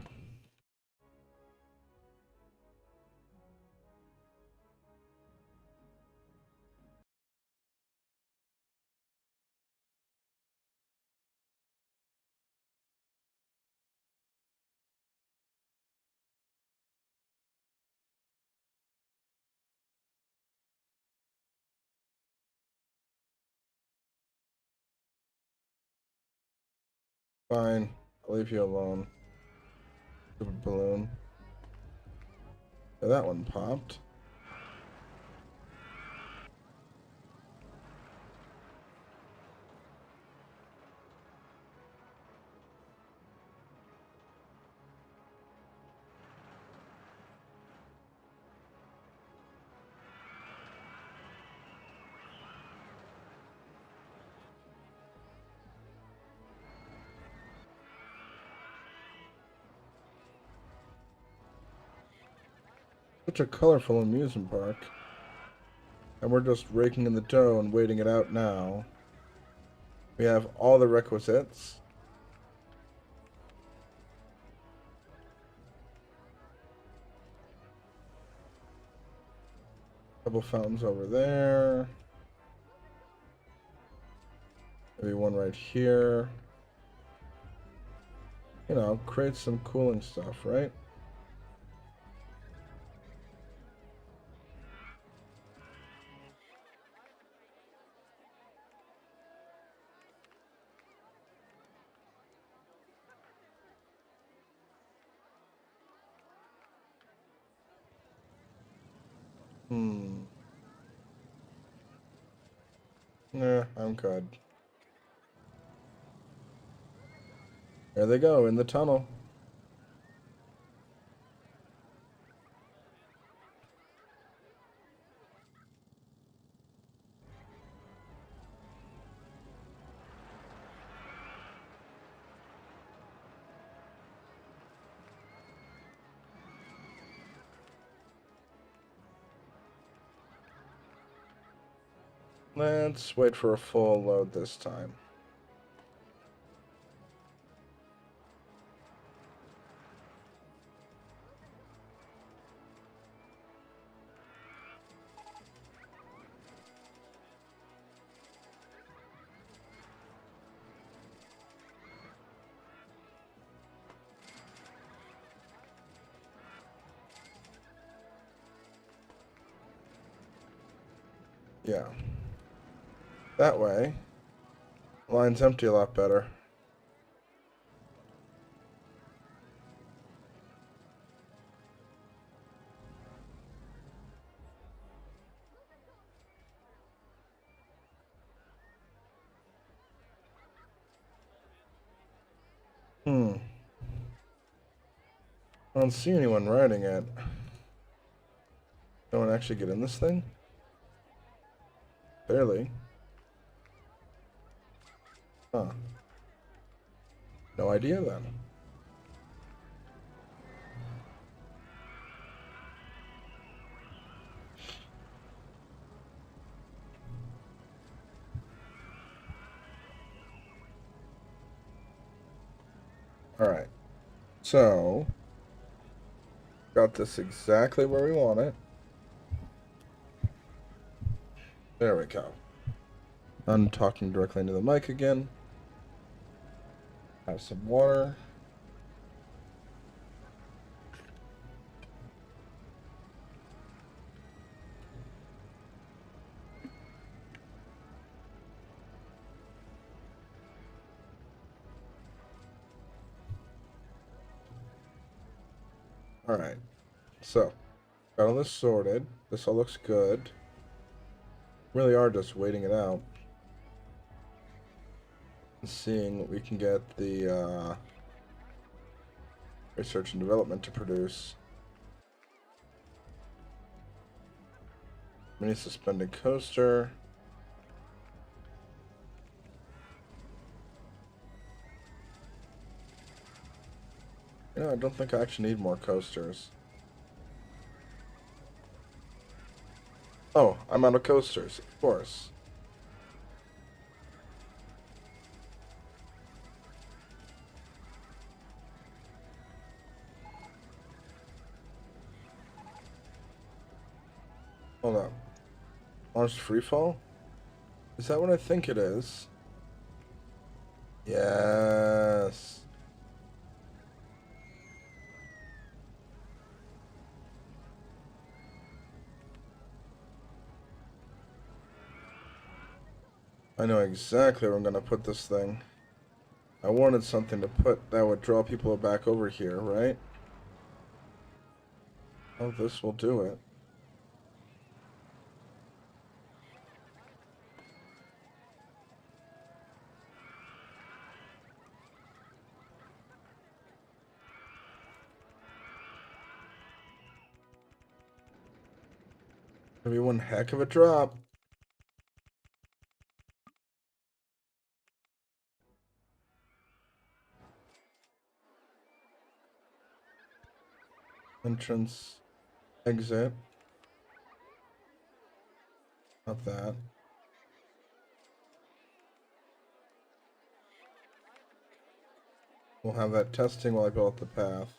Fine. I'll leave you alone. Stupid balloon. Yeah, that one popped. Such a colorful amusement park. And we're just raking in the dough and waiting it out now. We have all the requisites. Couple fountains over there. Maybe one right here. You know, create some cooling stuff, right? Hmm. Nah, I'm good. There they go, in the tunnel. Let's wait for a full load this time. Yeah. That way, line's empty a lot better. Hmm. I don't see anyone riding it. No one actually get in this thing? Barely. Huh. No idea then. Alright. So, got this exactly where we want it. There we go. I'm talking directly into the mic again. Have some water. Alright. So, got all this sorted. This all looks good. Really are just waiting it out. And seeing what we can get the research and development to produce. Mini suspended coaster. I don't think I actually need more coasters. Oh, I'm out of coasters, of course. Hold up. Launched freefall? Is that what I think it is? Yes. I know exactly where I'm gonna put this thing. I wanted something to put that would draw people back over here, right? Oh, this will do it. Gonna be one heck of a drop. Entrance, exit. Not that. We'll have that testing while I build the path.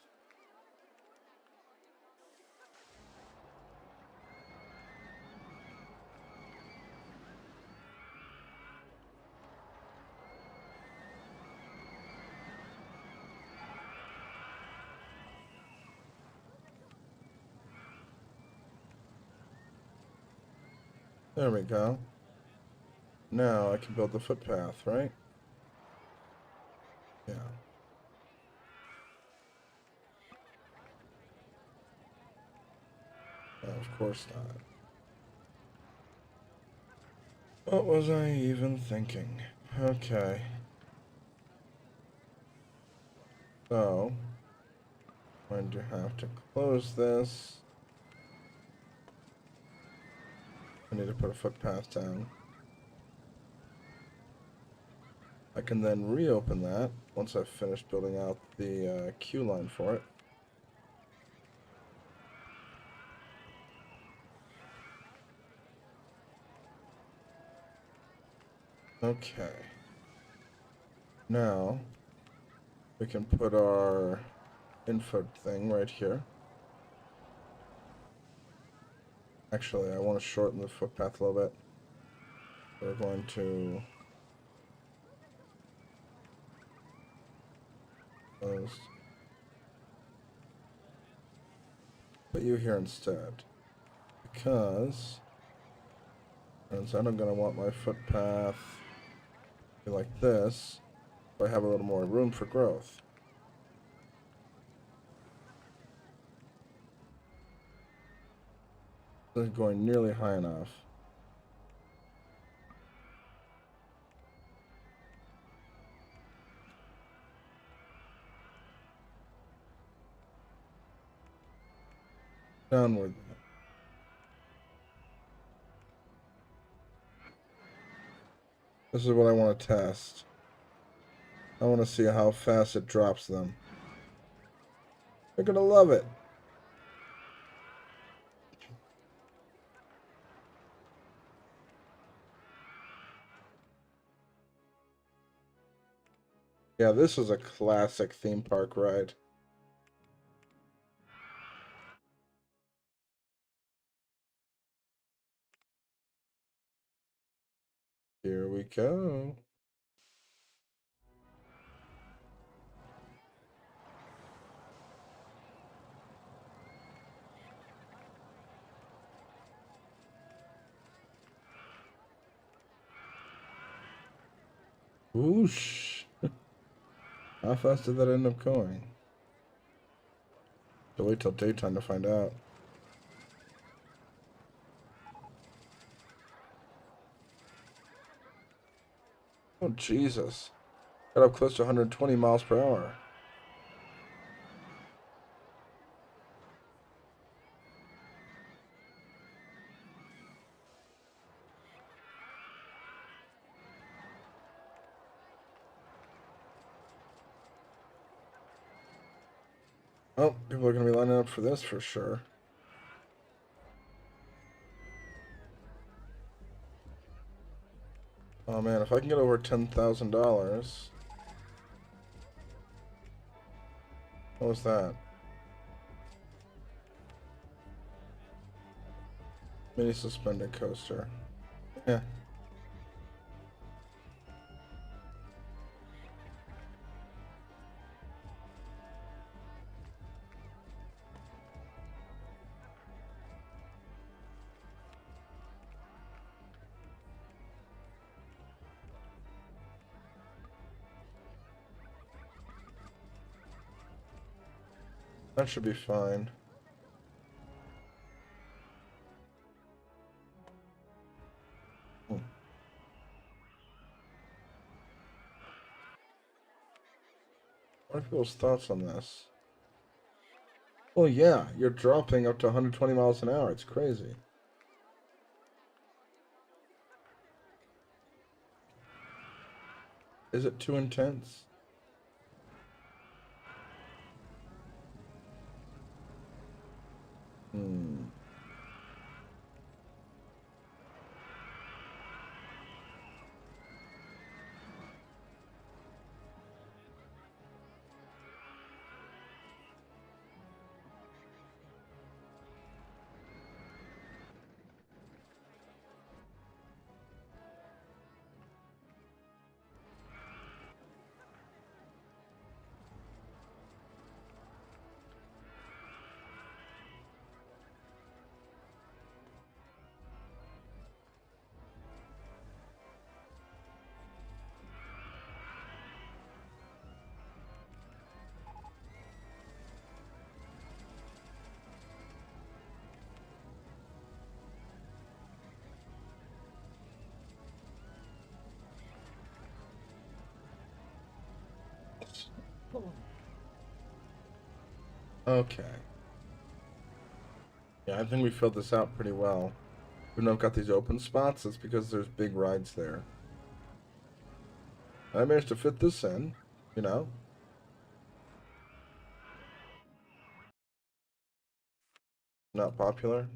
There we go. Now I can build the footpath, right? Yeah. Of course not. What was I even thinking? Okay. So, I'm going to have to close this. I need to put a footpath down. I can then reopen that once I've finished building out the queue line for it. Okay. Now, we can put our info thing right here. Actually, I want to shorten the footpath a little bit. We're going to close. Put you here instead. Because I'm gonna want my footpath to be like this, so I have a little more room for growth. This is going nearly high enough. Downward. This is what I want to test. I want to see how fast it drops them. They're gonna love it. Yeah, this is a classic theme park ride. Here we go. Whoosh. How fast did that end up going? To wait till daytime to find out. Oh, Jesus. Got up close to 120 miles per hour. Oh, people are going to be lining up for this for sure. Oh man, if I can get over $10,000. What was that? Mini suspended coaster. Yeah. That should be fine. Hmm. What are people's thoughts on this? Well, yeah, you're dropping up to 120 miles an hour. It's crazy. Is it too intense? Hmm. Okay. Yeah, I think we filled this out pretty well. Even though I've got these open spots, it's because there's big rides there. I managed to fit this in, you know? Not popular.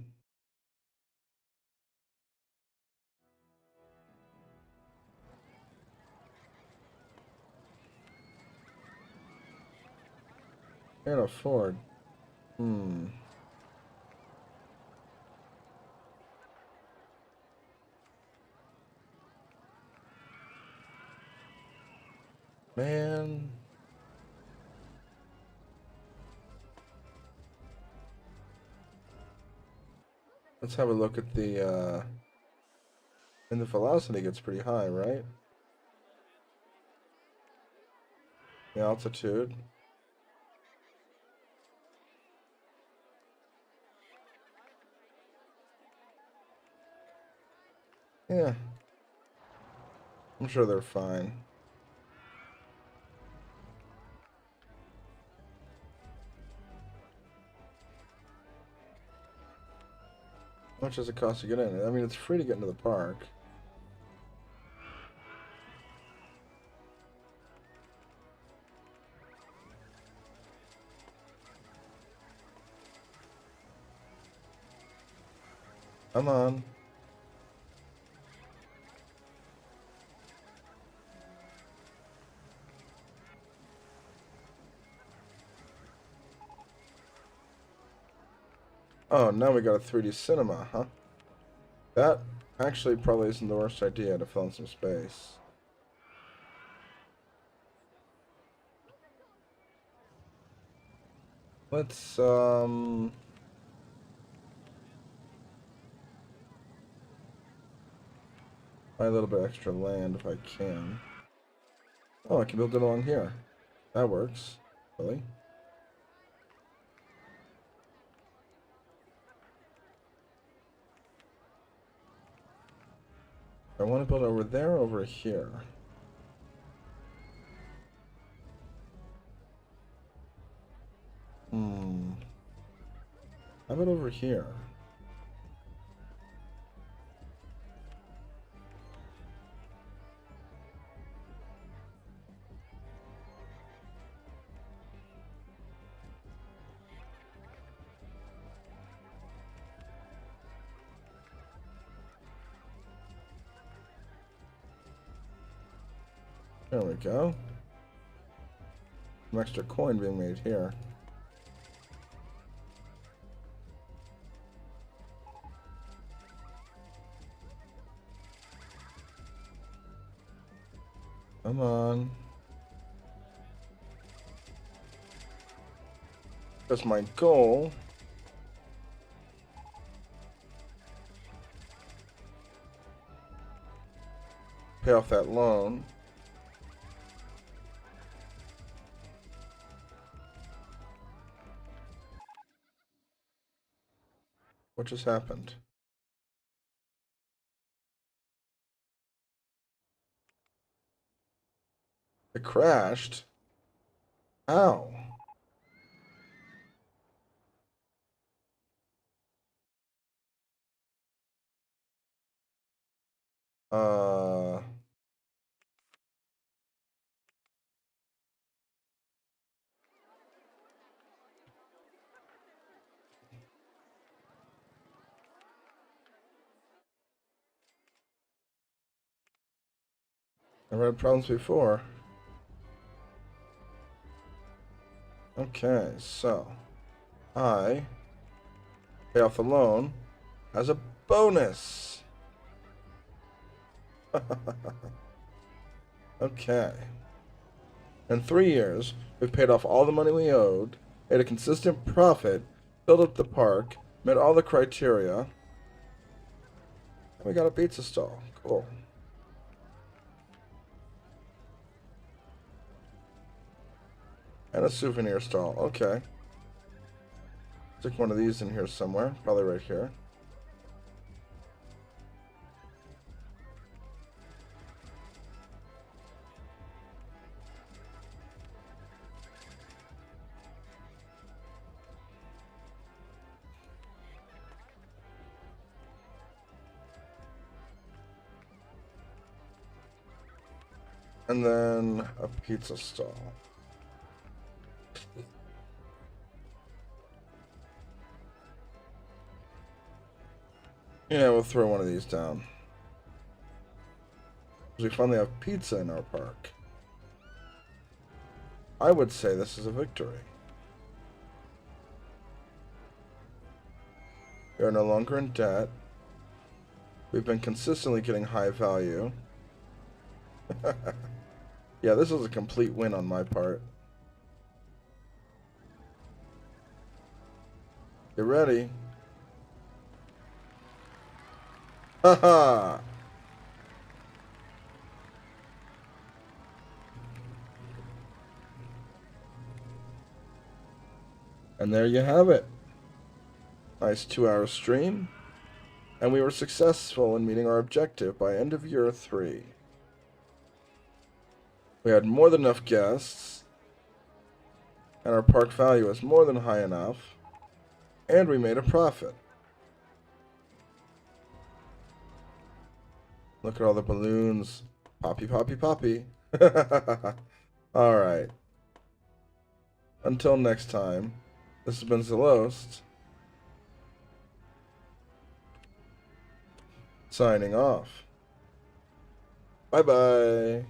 Can't afford. Hmm. Man. Let's have a look at and the velocity gets pretty high, right? The altitude. Yeah, I'm sure they're fine. How much does it cost to get in? I mean, it's free to get into the park. Come on. Oh, now we got a 3D cinema, huh? That actually probably isn't the worst idea to fill in some space. Let's, buy a little bit extra land if I can. Oh, I can build it along here. That works. Really? I want to build over there, over here. Hmm. How about over here? There we go. Some extra coin being made here. Come on. That's my goal. Pay off that loan. What just happened? It crashed? Ow. Uh... I've had problems before. Okay, so I pay off the loan as a bonus. Okay. In 3 years, we've paid off all the money we owed, made a consistent profit, filled up the park, met all the criteria, and we got a pizza stall. Cool. And a souvenir stall. Okay. Stick one of these in here somewhere. Probably right here. And then a pizza stall. Yeah, we'll throw one of these down. We finally have pizza in our park. I would say this is a victory. We are no longer in debt. We've been consistently getting high value. Yeah, this is a complete win on my part. You ready? Haha! And there you have it. Nice 2-hour stream. And we were successful in meeting our objective by end of year 3. We had more than enough guests. And our park value is more than high enough. And we made a profit. Look at all the balloons. Poppy, poppy, poppy. Alright. Until next time, this has been Zalost. Signing off. Bye-bye.